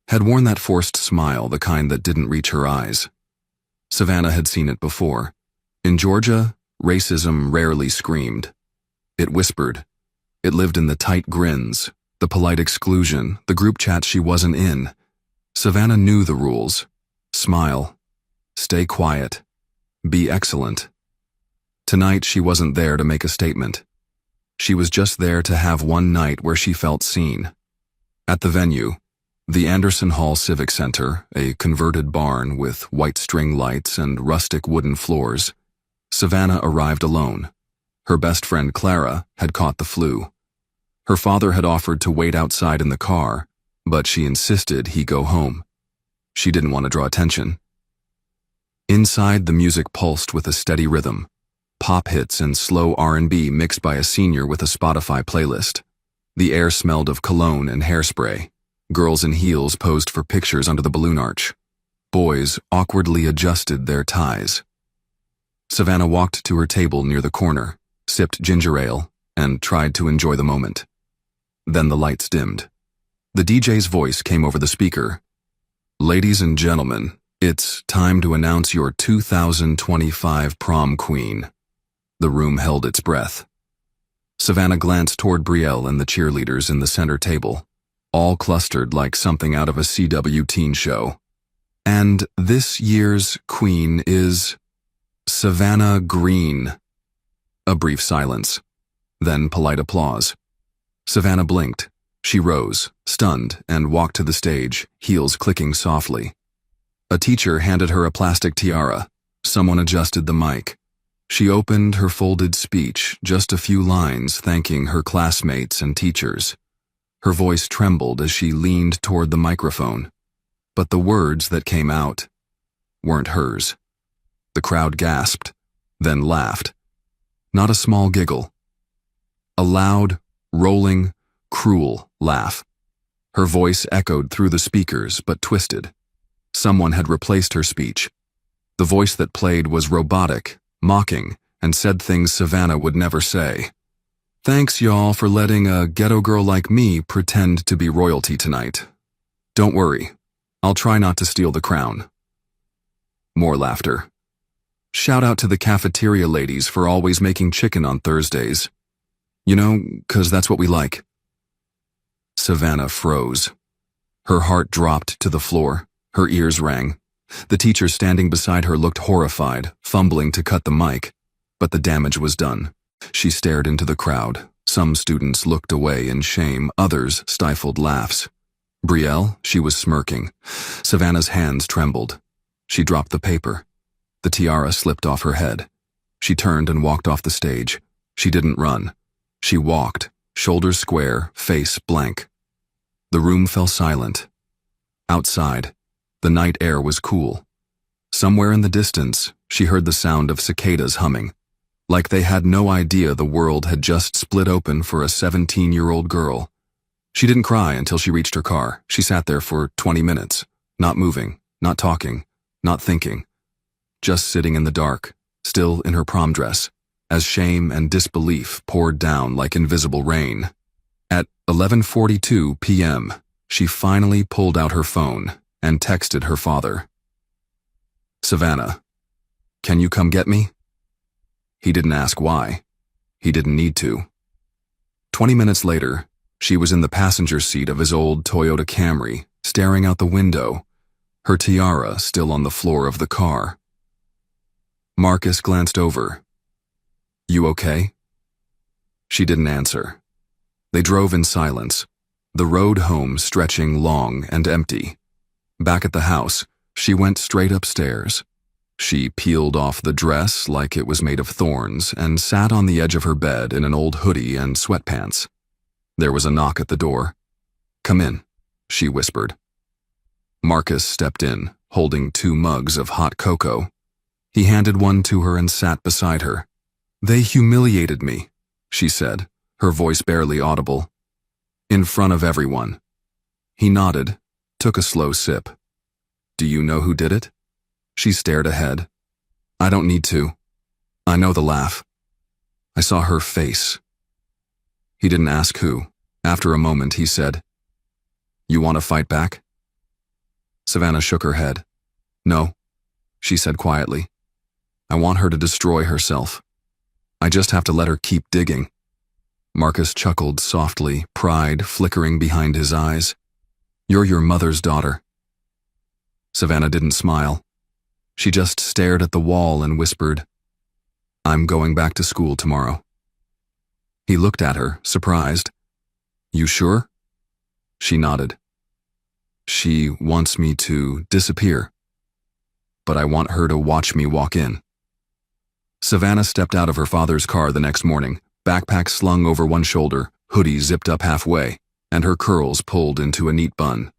had worn that forced smile, the kind that didn't reach her eyes. Savannah had seen it before. In Georgia, racism rarely screamed. It whispered. It lived in the tight grins, the polite exclusion, the group chats she wasn't in. Savannah knew the rules. Smile. Stay quiet. Be excellent. Tonight she wasn't there to make a statement. She was just there to have one night where she felt seen. At the venue, the Anderson Hall Civic Center, a converted barn with white string lights and rustic wooden floors, Savannah arrived alone. Her best friend Clara had caught the flu. Her father had offered to wait outside in the car, but she insisted he go home. She didn't want to draw attention. Inside, the music pulsed with a steady rhythm. Pop hits and slow R&B mixed by a senior with a Spotify playlist. The air smelled of cologne and hairspray. Girls in heels posed for pictures under the balloon arch. Boys awkwardly adjusted their ties. Savannah walked to her table near the corner, sipped ginger ale, and tried to enjoy the moment. Then the lights dimmed. The DJ's voice came over the speaker. "Ladies and gentlemen, it's time to announce your 2025 prom queen." The room held its breath. Savannah glanced toward Brielle and the cheerleaders in the center table, all clustered like something out of a CW teen show. "And this year's queen is Savannah Green." A brief silence, then polite applause. Savannah blinked. She rose, stunned, and walked to the stage, heels clicking softly. A teacher handed her a plastic tiara. Someone adjusted the mic. She opened her folded speech, just a few lines thanking her classmates and teachers. Her voice trembled as she leaned toward the microphone, but the words that came out weren't hers. The crowd gasped, then laughed. Not a small giggle. A loud, rolling, cruel laugh. Her voice echoed through the speakers, but twisted. Someone had replaced her speech. The voice that played was robotic, mocking, and said things Savannah would never say. "Thanks, y'all, for letting a ghetto girl like me pretend to be royalty tonight. Don't worry, I'll try not to steal the crown." More laughter. "Shout out to the cafeteria ladies for always making chicken on Thursdays. You know, 'cause that's what we like." Savannah froze. Her heart dropped to the floor. Her ears rang. The teacher standing beside her looked horrified, fumbling to cut the mic, but the damage was done. She stared into the crowd. Some students looked away in shame, others stifled laughs. Brielle, she was smirking. Savannah's hands trembled. She dropped the paper. The tiara slipped off her head. She turned and walked off the stage. She didn't run. She walked, shoulders square, face blank. The room fell silent. Outside, the night air was cool. Somewhere in the distance, she heard the sound of cicadas humming, like they had no idea the world had just split open for a 17-year-old girl. She didn't cry until she reached her car. She sat there for 20 minutes, not moving, not talking, not thinking, just sitting in the dark, still in her prom dress, as shame and disbelief poured down like invisible rain. At 11:42 p.m., she finally pulled out her phone and texted her father. "Savannah, can you come get me?" He didn't ask why. He didn't need to. 20 minutes later, she was in the passenger seat of his old Toyota Camry, staring out the window, her tiara still on the floor of the car. Marcus glanced over. "You okay?" She didn't answer. They drove in silence, the road home stretching long and empty. Back at the house, she went straight upstairs. She peeled off the dress like it was made of thorns and sat on the edge of her bed in an old hoodie and sweatpants. There was a knock at the door. "Come in," she whispered. Marcus stepped in, holding 2 mugs of hot cocoa. He handed one to her and sat beside her. "They humiliated me," she said, her voice barely audible. "In front of everyone." He nodded, took a slow sip. "Do you know who did it?" She stared ahead. "I don't need to. I know the laugh. I saw her face." He didn't ask who. After a moment, he said, "You want to fight back?" Savannah shook her head. "No," she said quietly. "I want her to destroy herself. I just have to let her keep digging." Marcus chuckled softly, pride flickering behind his eyes. "You're your mother's daughter." Savannah didn't smile. She just stared at the wall and whispered, "I'm going back to school tomorrow." He looked at her, surprised. "You sure?" She nodded. "She wants me to disappear, but I want her to watch me walk in." Savannah stepped out of her father's car the next morning, backpack slung over one shoulder, hoodie zipped up halfway, and her curls pulled into a neat bun.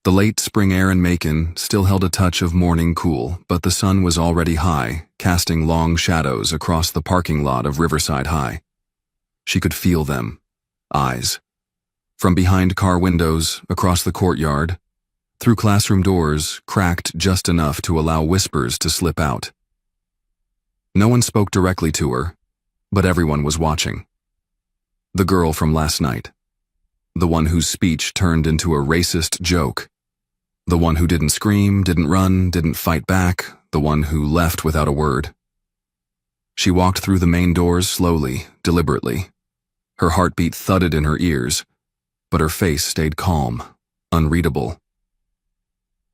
The late spring air in Macon still held a touch of morning cool, but the sun was already high, casting long shadows across the parking lot of Riverside High. She could feel them. Eyes. From behind car windows, across the courtyard, through classroom doors, cracked just enough to allow whispers to slip out. No one spoke directly to her, but everyone was watching. The girl from last night. The one whose speech turned into a racist joke. The one who didn't scream, didn't run, didn't fight back, the one who left without a word. She walked through the main doors slowly, deliberately. Her heartbeat thudded in her ears, but her face stayed calm, unreadable.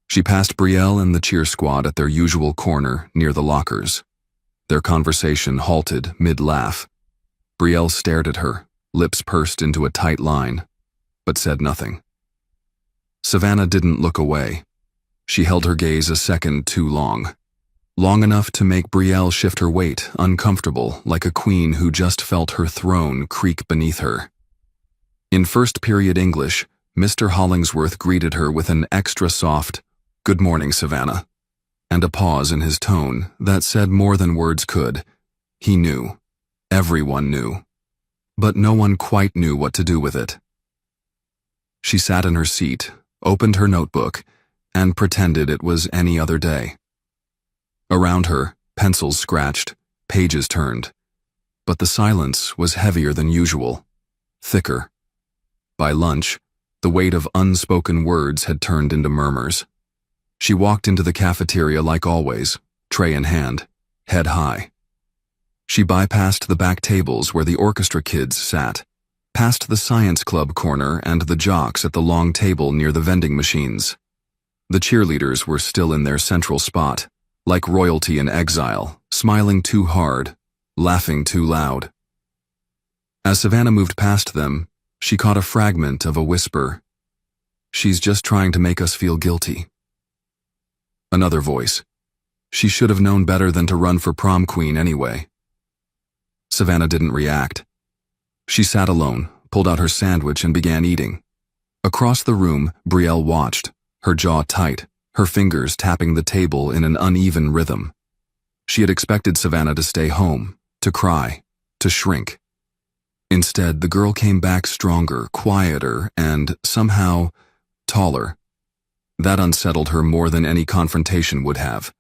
She passed Brielle and the cheer squad at their usual corner near the lockers. Their conversation halted mid-laugh. Brielle stared at her, lips pursed into a tight line, but said nothing. Savannah didn't look away. She held her gaze a second too long. Long enough to make Brielle shift her weight, uncomfortable, like a queen who just felt her throne creak beneath her. In first period English, Mr. Hollingsworth greeted her with an extra soft, "Good morning, Savannah," and a pause in his tone that said more than words could. He knew. Everyone knew. But no one quite knew what to do with it. She sat in her seat, opened her notebook, and pretended it was any other day. Around her, pencils scratched, pages turned. But the silence was heavier than usual, thicker. By lunch, the weight of unspoken words had turned into murmurs. She walked into the cafeteria like always, tray in hand, head high. She bypassed the back tables where the orchestra kids sat, past the science club corner and the jocks at the long table near the vending machines. The cheerleaders were still in their central spot, like royalty in exile, smiling too hard, laughing too loud. As Savannah moved past them, she caught a fragment of a whisper. "She's just trying to make us feel guilty." Another voice. She should have known better than to run for prom queen anyway. Savannah didn't react. She sat alone, pulled out her sandwich and began eating. Across the room, Brielle watched, her jaw tight, her fingers tapping the table in an uneven rhythm. She had expected Savannah to stay home, to cry, to shrink. Instead, the girl came back stronger, quieter, and, somehow, taller. That unsettled her more than any confrontation would have,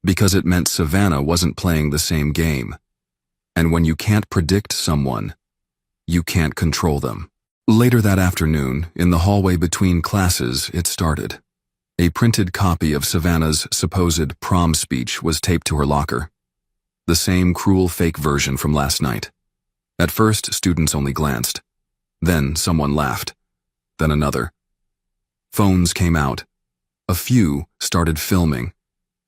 because it meant Savannah wasn't playing the same game. And when you can't predict someone, you can't control them. Later that afternoon, in the hallway between classes, it started. A printed copy of Savannah's supposed prom speech was taped to her locker. The same cruel fake version from last night. At first, students only glanced. Then someone laughed. Then another. Phones came out. A few started filming.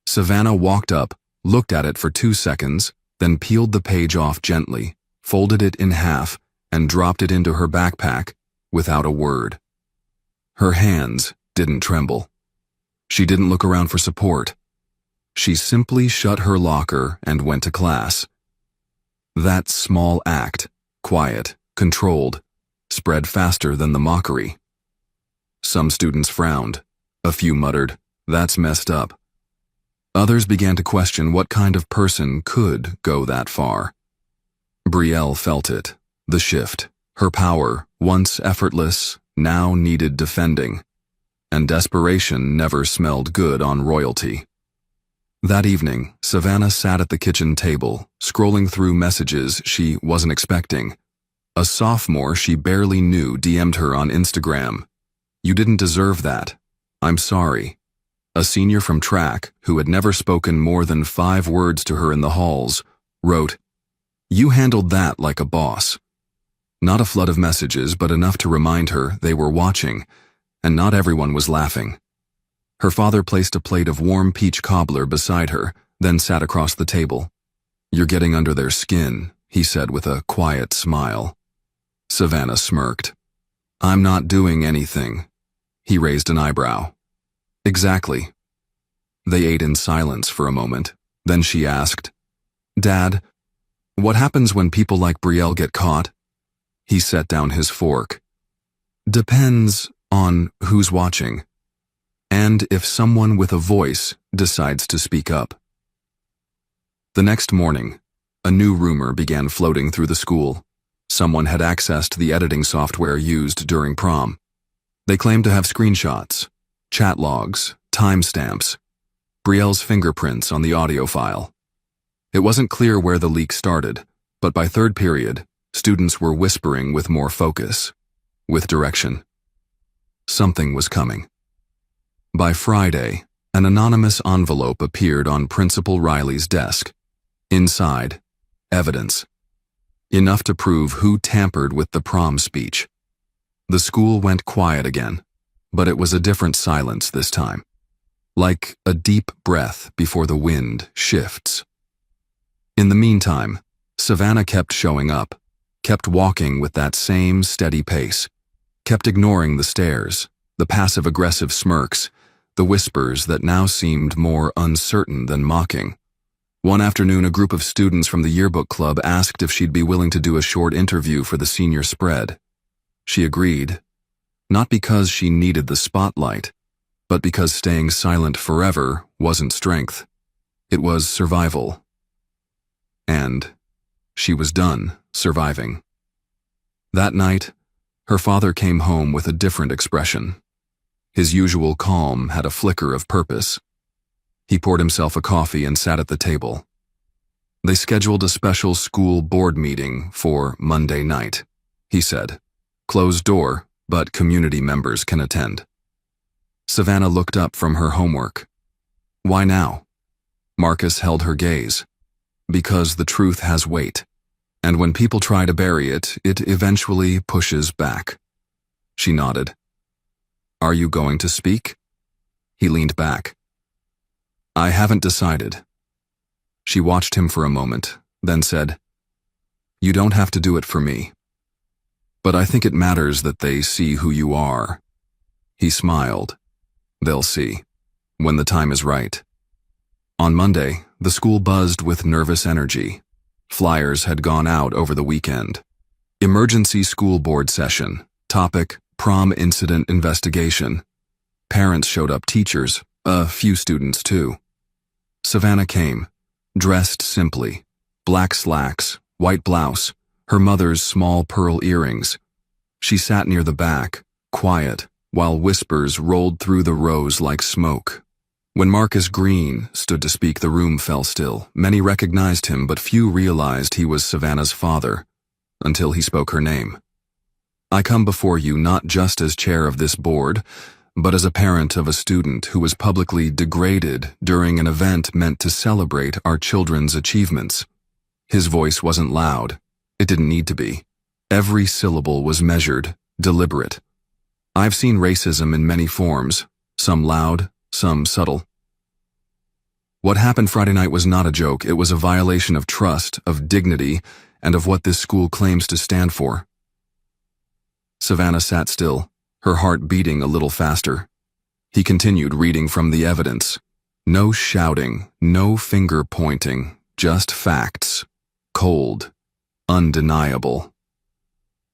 Savannah walked up, looked at it for 2 seconds, then peeled the page off gently, folded it in half, and dropped it into her backpack without a word. Her hands didn't tremble. She didn't look around for support. She simply shut her locker and went to class. That small act, quiet, controlled, spread faster than the mockery. Some students frowned. A few muttered, "That's messed up." Others began to question what kind of person could go that far. Brielle felt it, the shift. Her power, once effortless, now needed defending. And desperation never smelled good on royalty. That evening, Savannah sat at the kitchen table, scrolling through messages she wasn't expecting. A sophomore she barely knew DM'd her on Instagram. "You didn't deserve that. I'm sorry." A senior from track, who had never spoken more than 5 words to her in the halls, wrote, "You handled that like a boss." Not a flood of messages, but enough to remind her they were watching, and not everyone was laughing. Her father placed a plate of warm peach cobbler beside her, then sat across the table. "You're getting under their skin," he said with a quiet smile. Savannah smirked. "I'm not doing anything." He raised an eyebrow. "Exactly." They ate in silence for a moment. Then she asked, "Dad, what happens when people like Brielle get caught?" He set down his fork. "Depends on who's watching. And if someone with a voice decides to speak up." The next morning, a new rumor began floating through the school. Someone had access to the editing software used during prom. They claimed to have screenshots, chat logs, timestamps, Brielle's fingerprints on the audio file. It wasn't clear where the leak started, but by third period, students were whispering with more focus, with direction. Something was coming. By Friday, an anonymous envelope appeared on Principal Riley's desk. Inside, evidence. Enough to prove who tampered with the prom speech. The school went quiet again, but it was a different silence this time. Like a deep breath before the wind shifts. In the meantime, Savannah kept showing up, kept walking with that same steady pace, kept ignoring the stares, the passive-aggressive smirks, the whispers that now seemed more uncertain than mocking. One afternoon, a group of students from the yearbook club asked if she'd be willing to do a short interview for the senior spread. She agreed, not because she needed the spotlight, but because staying silent forever wasn't strength. It was survival. And she was done surviving. That night, her father came home with a different expression. His usual calm had a flicker of purpose. He poured himself a coffee and sat at the table. They scheduled a special school board meeting for Monday night, he said. Closed door, but community members can attend. Savannah looked up from her homework. Why now? Marcus held her gaze. Because the truth has weight, and when people try to bury it, it eventually pushes back. She nodded. Are you going to speak? He leaned back. I haven't decided. She watched him for a moment, then said, You don't have to do it for me. But I think it matters that they see who you are. He smiled. They'll see, when the time is right. On Monday, the school buzzed with nervous energy. Flyers had gone out over the weekend. Emergency school board session. Topic, prom incident investigation. Parents showed up, teachers, a few students too. Savannah came, dressed simply. Black slacks, white blouse, her mother's small pearl earrings. She sat near the back, quiet, while whispers rolled through the rows like smoke. When Marcus Green stood to speak, the room fell still. Many recognized him, but few realized he was Savannah's father, until he spoke her name. I come before you not just as chair of this board, but as a parent of a student who was publicly degraded during an event meant to celebrate our children's achievements. His voice wasn't loud. It didn't need to be. Every syllable was measured, deliberate. I've seen racism in many forms, some loud, some subtle. What happened Friday night was not a joke. It was a violation of trust, of dignity, and of what this school claims to stand for. Savannah sat still, her heart beating a little faster. He continued reading from the evidence. No shouting, no finger pointing, just facts. Cold, undeniable.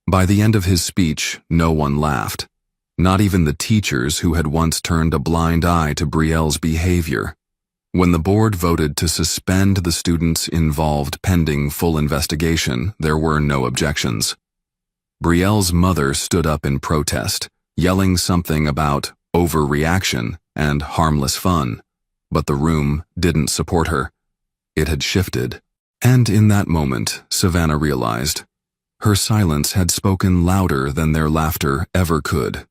By the end of his speech, no one laughed. Not even the teachers who had once turned a blind eye to Brielle's behavior. When the board voted to suspend the students involved pending full investigation, there were no objections. Brielle's mother stood up in protest, yelling something about overreaction and harmless fun, but the room didn't support her. It had shifted, and in that moment, Savannah realized her silence had spoken louder than their laughter ever could.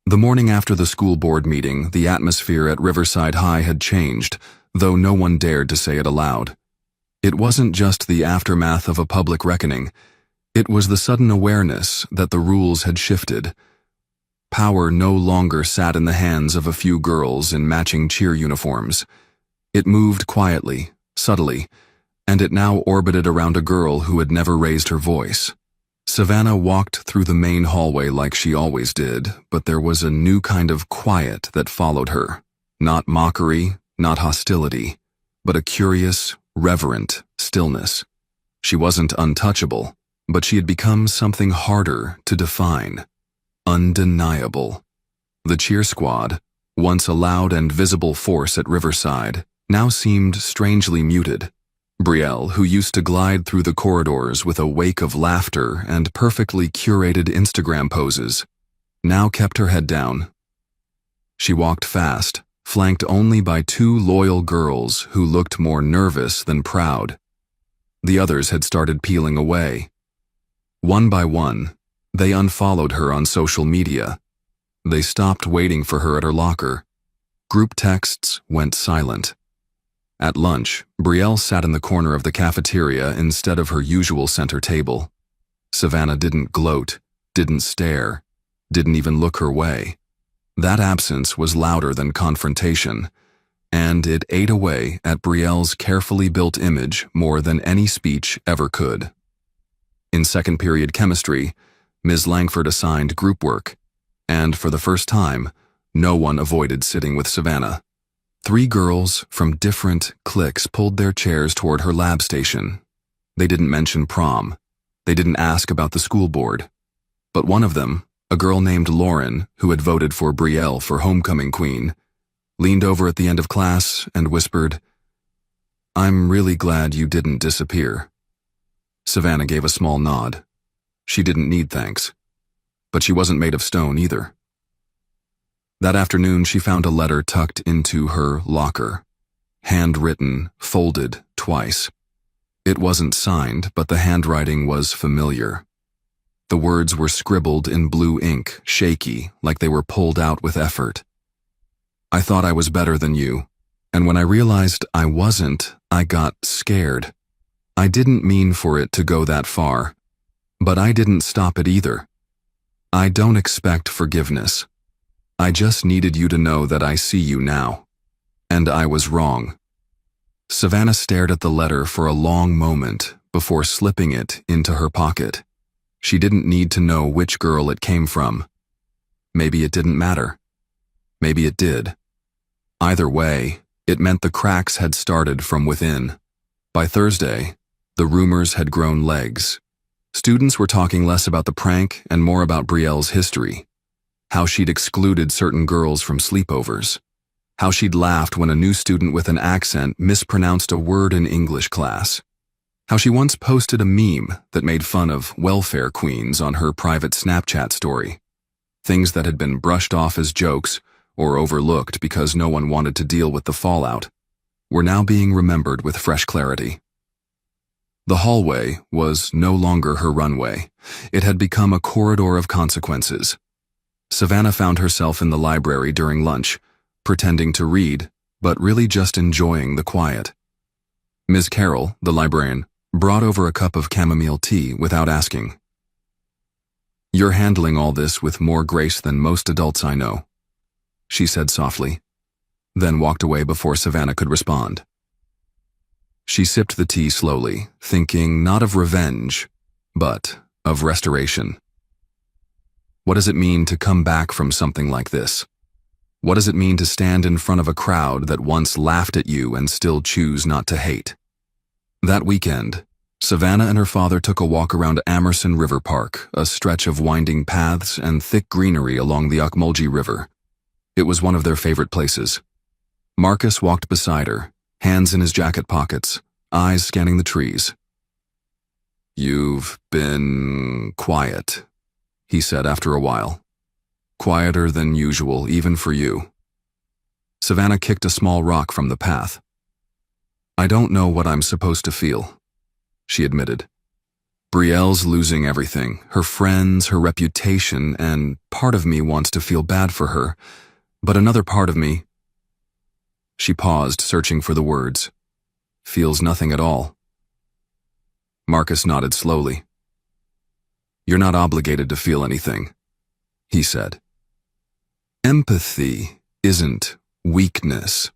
The morning after the school board meeting, the atmosphere at Riverside High had changed, though no one dared to say it aloud. It wasn't just the aftermath of a public reckoning. It was the sudden awareness that the rules had shifted. Power no longer sat in the hands of a few girls in matching cheer uniforms. It moved quietly, subtly, and it now orbited around a girl who had never raised her voice. Savannah walked through the main hallway like she always did, but there was a new kind of quiet that followed her. Not mockery, not hostility, but a curious, reverent stillness. She wasn't untouchable, but she had become something harder to define. Undeniable. The cheer squad, once a loud and visible force at Riverside, now seemed strangely muted. Brielle, who used to glide through the corridors with a wake of laughter and perfectly curated Instagram poses, now kept her head down. She walked fast, flanked only by two loyal girls who looked more nervous than proud. The others had started peeling away. One by one, they unfollowed her on social media. They stopped waiting for her at her locker. Group texts went silent. At lunch, Brielle sat in the corner of the cafeteria instead of her usual center table. Savannah didn't gloat, didn't stare, didn't even look her way. That absence was louder than confrontation, and it ate away at Brielle's carefully built image more than any speech ever could. In second period chemistry, Ms. Langford assigned group work, and for the first time, no one avoided sitting with Savannah. 3 girls from different cliques pulled their chairs toward her lab station. They didn't mention prom. They didn't ask about the school board. But one of them, a girl named Lauren, who had voted for Brielle for homecoming queen, leaned over at the end of class and whispered, "I'm really glad you didn't disappear." Savannah gave a small nod. She didn't need thanks. But she wasn't made of stone either. That afternoon, she found a letter tucked into her locker. Handwritten, folded twice. It wasn't signed, but the handwriting was familiar. The words were scribbled in blue ink, shaky, like they were pulled out with effort. "I thought I was better than you, and when I realized I wasn't, I got scared. I didn't mean for it to go that far, but I didn't stop it either. I don't expect forgiveness. I just needed you to know that I see you now. And I was wrong." Savannah stared at the letter for a long moment before slipping it into her pocket. She didn't need to know which girl it came from. Maybe it didn't matter. Maybe it did. Either way, it meant the cracks had started from within. By Thursday, the rumors had grown legs. Students were talking less about the prank and more about Brielle's history. How she'd excluded certain girls from sleepovers. How she'd laughed when a new student with an accent mispronounced a word in English class. How she once posted a meme that made fun of welfare queens on her private Snapchat story. Things that had been brushed off as jokes or overlooked because no one wanted to deal with the fallout were now being remembered with fresh clarity. The hallway was no longer her runway. It had become a corridor of consequences. Savannah found herself in the library during lunch, pretending to read, but really just enjoying the quiet. Ms. Carroll, the librarian, brought over a cup of chamomile tea without asking. "You're handling all this with more grace than most adults I know," she said softly, then walked away before Savannah could respond. She sipped the tea slowly, thinking not of revenge, but of restoration. What does it mean to come back from something like this? What does it mean to stand in front of a crowd that once laughed at you and still choose not to hate? That weekend, Savannah and her father took a walk around Amerson River Park, a stretch of winding paths and thick greenery along the Ocmulgee River. It was one of their favorite places. Marcus walked beside her, hands in his jacket pockets, eyes scanning the trees. "You've been quiet," he said after a while. "Quieter than usual, even for you." Savannah kicked a small rock from the path. "I don't know what I'm supposed to feel," she admitted. "Brielle's losing everything, her friends, her reputation, and part of me wants to feel bad for her, but another part of me—" She paused, searching for the words. "Feels nothing at all." Marcus nodded slowly. "You're not obligated to feel anything," he said. "Empathy isn't weakness,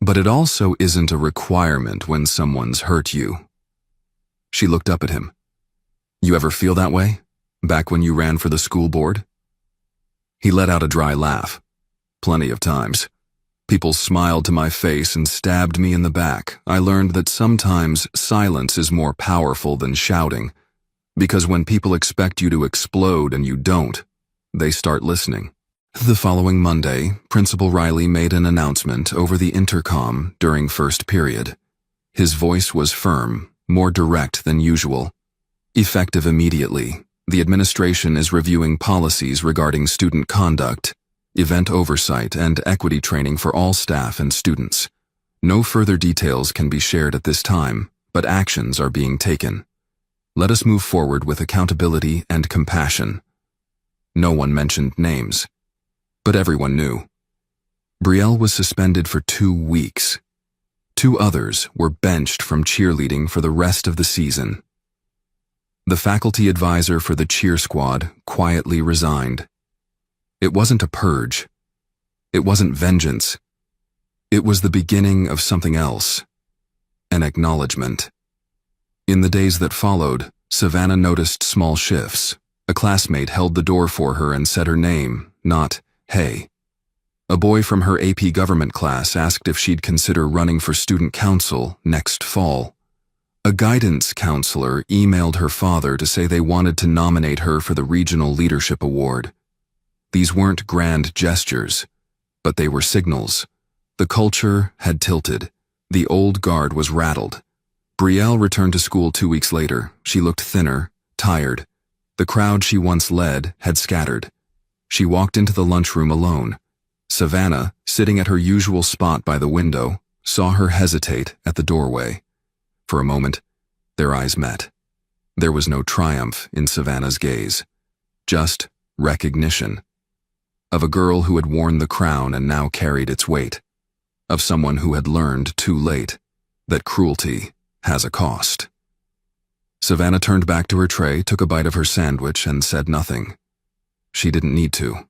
but it also isn't a requirement when someone's hurt you." She looked up at him. "You ever feel that way? Back when you ran for the school board?" He let out a dry laugh. "Plenty of times. People smiled to my face and stabbed me in the back. I learned that sometimes silence is more powerful than shouting, because when people expect you to explode and you don't, they start listening." The following Monday, Principal Riley made an announcement over the intercom during first period. His voice was firm, more direct than usual. "Effective immediately, the administration is reviewing policies regarding student conduct, event oversight, and equity training for all staff and students. No further details can be shared at this time, but actions are being taken. Let us move forward with accountability and compassion." No one mentioned names, but everyone knew. Brielle was suspended for 2 weeks. 2 others were benched from cheerleading for the rest of the season. The faculty advisor for the cheer squad quietly resigned. It wasn't a purge. It wasn't vengeance. It was the beginning of something else. An acknowledgement. In the days that followed, Savannah noticed small shifts. A classmate held the door for her and said her name, not "Hey." A boy from her AP government class asked if she'd consider running for student council next fall. A guidance counselor emailed her father to say they wanted to nominate her for the Regional Leadership Award. These weren't grand gestures, but they were signals. The culture had tilted. The old guard was rattled. Brielle returned to school 2 weeks later. She looked thinner, tired. The crowd she once led had scattered. She walked into the lunchroom alone. Savannah, sitting at her usual spot by the window, saw her hesitate at the doorway. For a moment, their eyes met. There was no triumph in Savannah's gaze, just recognition. Of a girl who had worn the crown and now carried its weight. Of someone who had learned too late that cruelty has a cost. Savannah turned back to her tray, took a bite of her sandwich, and said nothing. She didn't need to.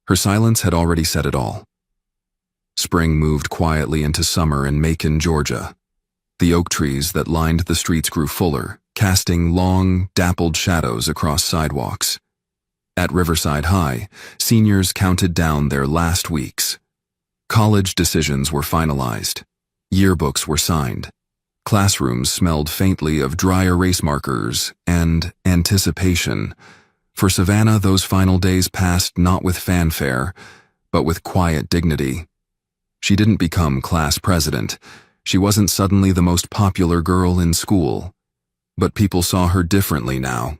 Her silence had already said it all. Spring moved quietly into summer in Macon, Georgia. The oak trees that lined the streets grew fuller, casting long, dappled shadows across sidewalks. At Riverside High, seniors counted down their last weeks. College decisions were finalized. Yearbooks were signed. Classrooms smelled faintly of dry erase markers and anticipation. For Savannah, those final days passed not with fanfare, but with quiet dignity. She didn't become class president. She wasn't suddenly the most popular girl in school. But people saw her differently now.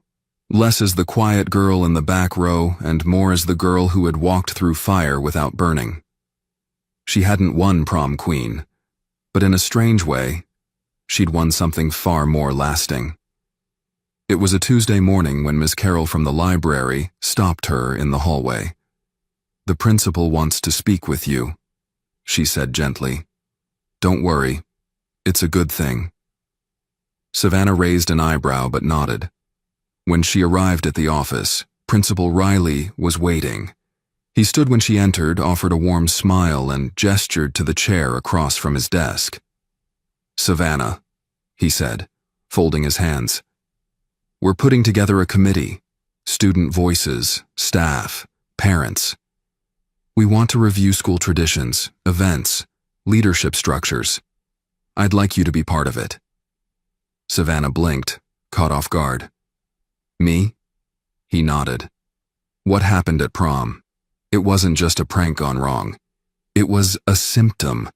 Less as the quiet girl in the back row and more as the girl who had walked through fire without burning. She hadn't won prom queen, but in a strange way, she'd won something far more lasting. It was a Tuesday morning when Miss Carroll from the library stopped her in the hallway. "The principal wants to speak with you," she said gently. "Don't worry, it's a good thing." Savannah raised an eyebrow but nodded. When she arrived at the office, Principal Riley was waiting. He stood when she entered, offered a warm smile, and gestured to the chair across from his desk. "Savannah," he said, folding his hands. "We're putting together a committee. Student voices, staff, parents. We want to review school traditions, events, leadership structures. I'd like you to be part of it." Savannah blinked, caught off guard. "Me?" He nodded. What happened at prom? It wasn't just a prank gone wrong. It was a symptom.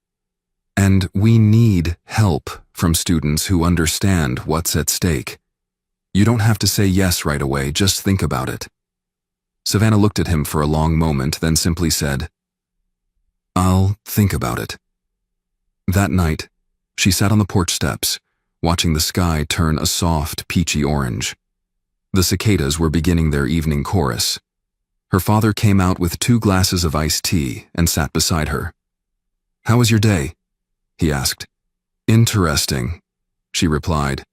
And we need help from students who understand what's at stake. You don't have to say yes right away, just think about it. Savannah looked at him for a long moment, then simply said, "I'll think about it." That night, she sat on the porch steps, watching the sky turn a soft, peachy orange. The cicadas were beginning their evening chorus. Her father came out with 2 glasses of iced tea and sat beside her. "How was your day?" he asked. "Interesting," she replied.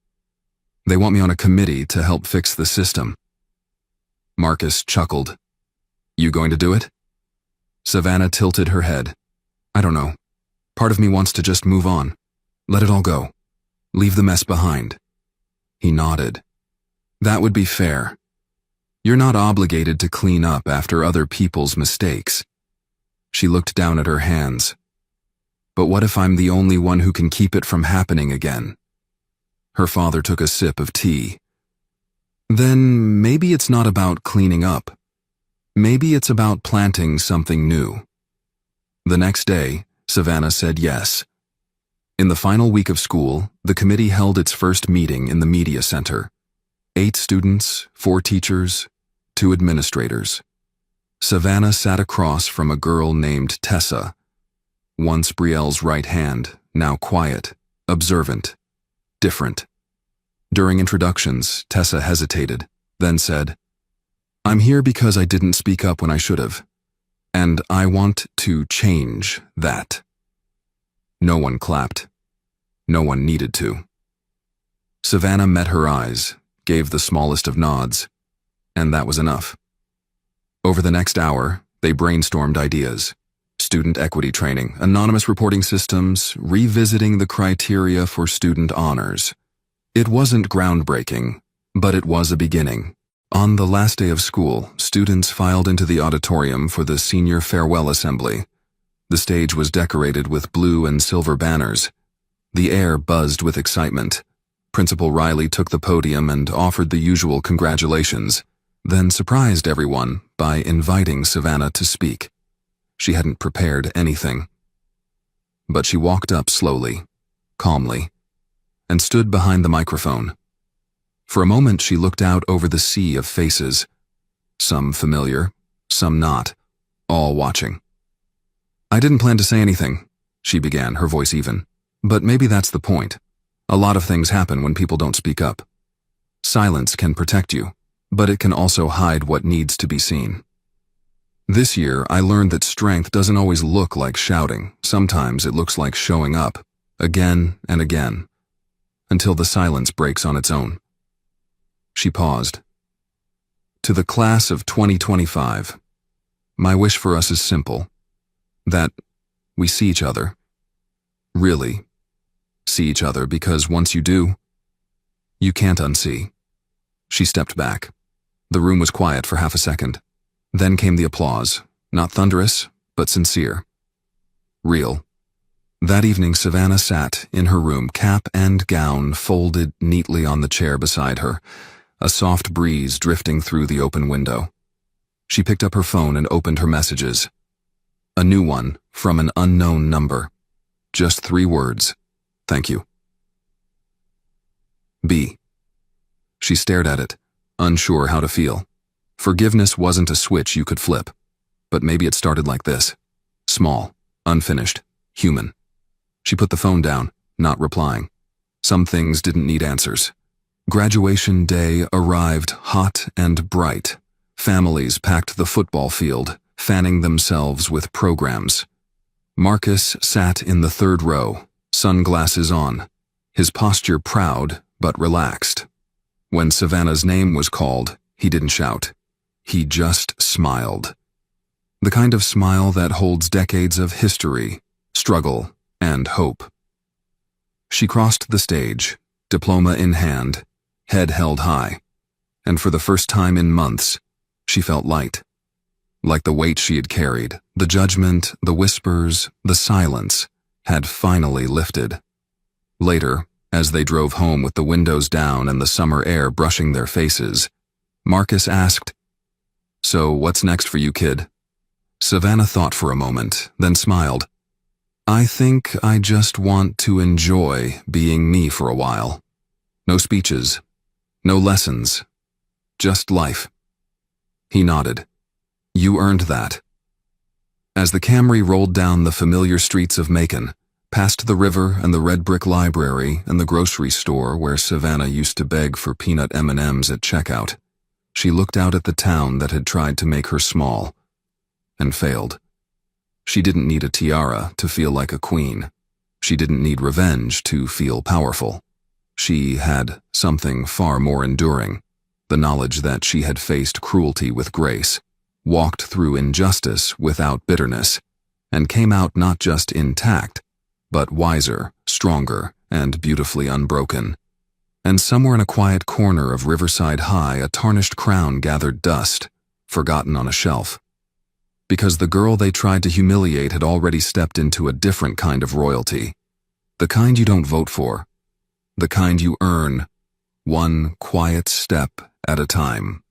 "They want me on a committee to help fix the system." Marcus chuckled. "You going to do it?" Savannah tilted her head. "I don't know. Part of me wants to just move on. Let it all go. Leave the mess behind." He nodded. "That would be fair. You're not obligated to clean up after other people's mistakes." She looked down at her hands. "But what if I'm the only one who can keep it from happening again?" Her father took a sip of tea. "Then maybe it's not about cleaning up. Maybe it's about planting something new." The next day, Savannah said yes. In the final week of school, the committee held its first meeting in the media center. 8 students, 4 teachers, 2 administrators. Savannah sat across from a girl named Tessa, once Brielle's right hand, now quiet, observant, different. During introductions, Tessa hesitated, then said, "I'm here because I didn't speak up when I should have, and I want to change that." No one clapped. No one needed to. Savannah met her eyes, gave the smallest of nods, and that was enough. Over the next hour, they brainstormed ideas. Student equity training, anonymous reporting systems, revisiting the criteria for student honors. It wasn't groundbreaking, but it was a beginning. On the last day of school, students filed into the auditorium for the senior farewell assembly. The stage was decorated with blue and silver banners. The air buzzed with excitement. Principal Riley took the podium and offered the usual congratulations, then surprised everyone by inviting Savannah to speak. She hadn't prepared anything. But she walked up slowly, calmly, and stood behind the microphone. For a moment she looked out over the sea of faces, some familiar, some not, all watching. "I didn't plan to say anything," she began, her voice even. "But maybe that's the point. A lot of things happen when people don't speak up. Silence can protect you, but it can also hide what needs to be seen. This year, I learned that strength doesn't always look like shouting. Sometimes it looks like showing up, again and again, until the silence breaks on its own." She paused. "To the class of 2025, my wish for us is simple. That we see each other. Really see each other, because once you do, you can't unsee." She stepped back. The room was quiet for half a second. Then came the applause, not thunderous, but sincere. Real. That evening, Savannah sat in her room, cap and gown folded neatly on the chair beside her, a soft breeze drifting through the open window. She picked up her phone and opened her messages. A new one from an unknown number. Just 3 words. "Thank you." B. She stared at it, unsure how to feel. Forgiveness wasn't a switch you could flip. But maybe it started like this. Small, unfinished, human. She put the phone down, not replying. Some things didn't need answers. Graduation day arrived hot and bright. Families packed the football field, fanning themselves with programs. Marcus sat in the 3rd row, sunglasses on, his posture proud but relaxed. When Savannah's name was called, he didn't shout. He just smiled. The kind of smile that holds decades of history, struggle, and hope. She crossed the stage, diploma in hand, head held high, and for the first time in months, she felt light. Like the weight she had carried, the judgment, the whispers, the silence, had finally lifted. Later, as they drove home with the windows down and the summer air brushing their faces, Marcus asked, "So what's next for you, kid?" Savannah thought for a moment, then smiled. "I think I just want to enjoy being me for a while. No speeches, no lessons, just life." He nodded. "You earned that." As the Camry rolled down the familiar streets of Macon, past the river and the red brick library and the grocery store where Savannah used to beg for peanut M&Ms at checkout, she looked out at the town that had tried to make her small and failed. She didn't need a tiara to feel like a queen. She didn't need revenge to feel powerful. She had something far more enduring, the knowledge that she had faced cruelty with grace, walked through injustice without bitterness, and came out not just intact, but wiser, stronger, and beautifully unbroken. And somewhere in a quiet corner of Riverside High, a tarnished crown gathered dust, forgotten on a shelf. Because the girl they tried to humiliate had already stepped into a different kind of royalty. The kind you don't vote for. The kind you earn, one quiet step at a time.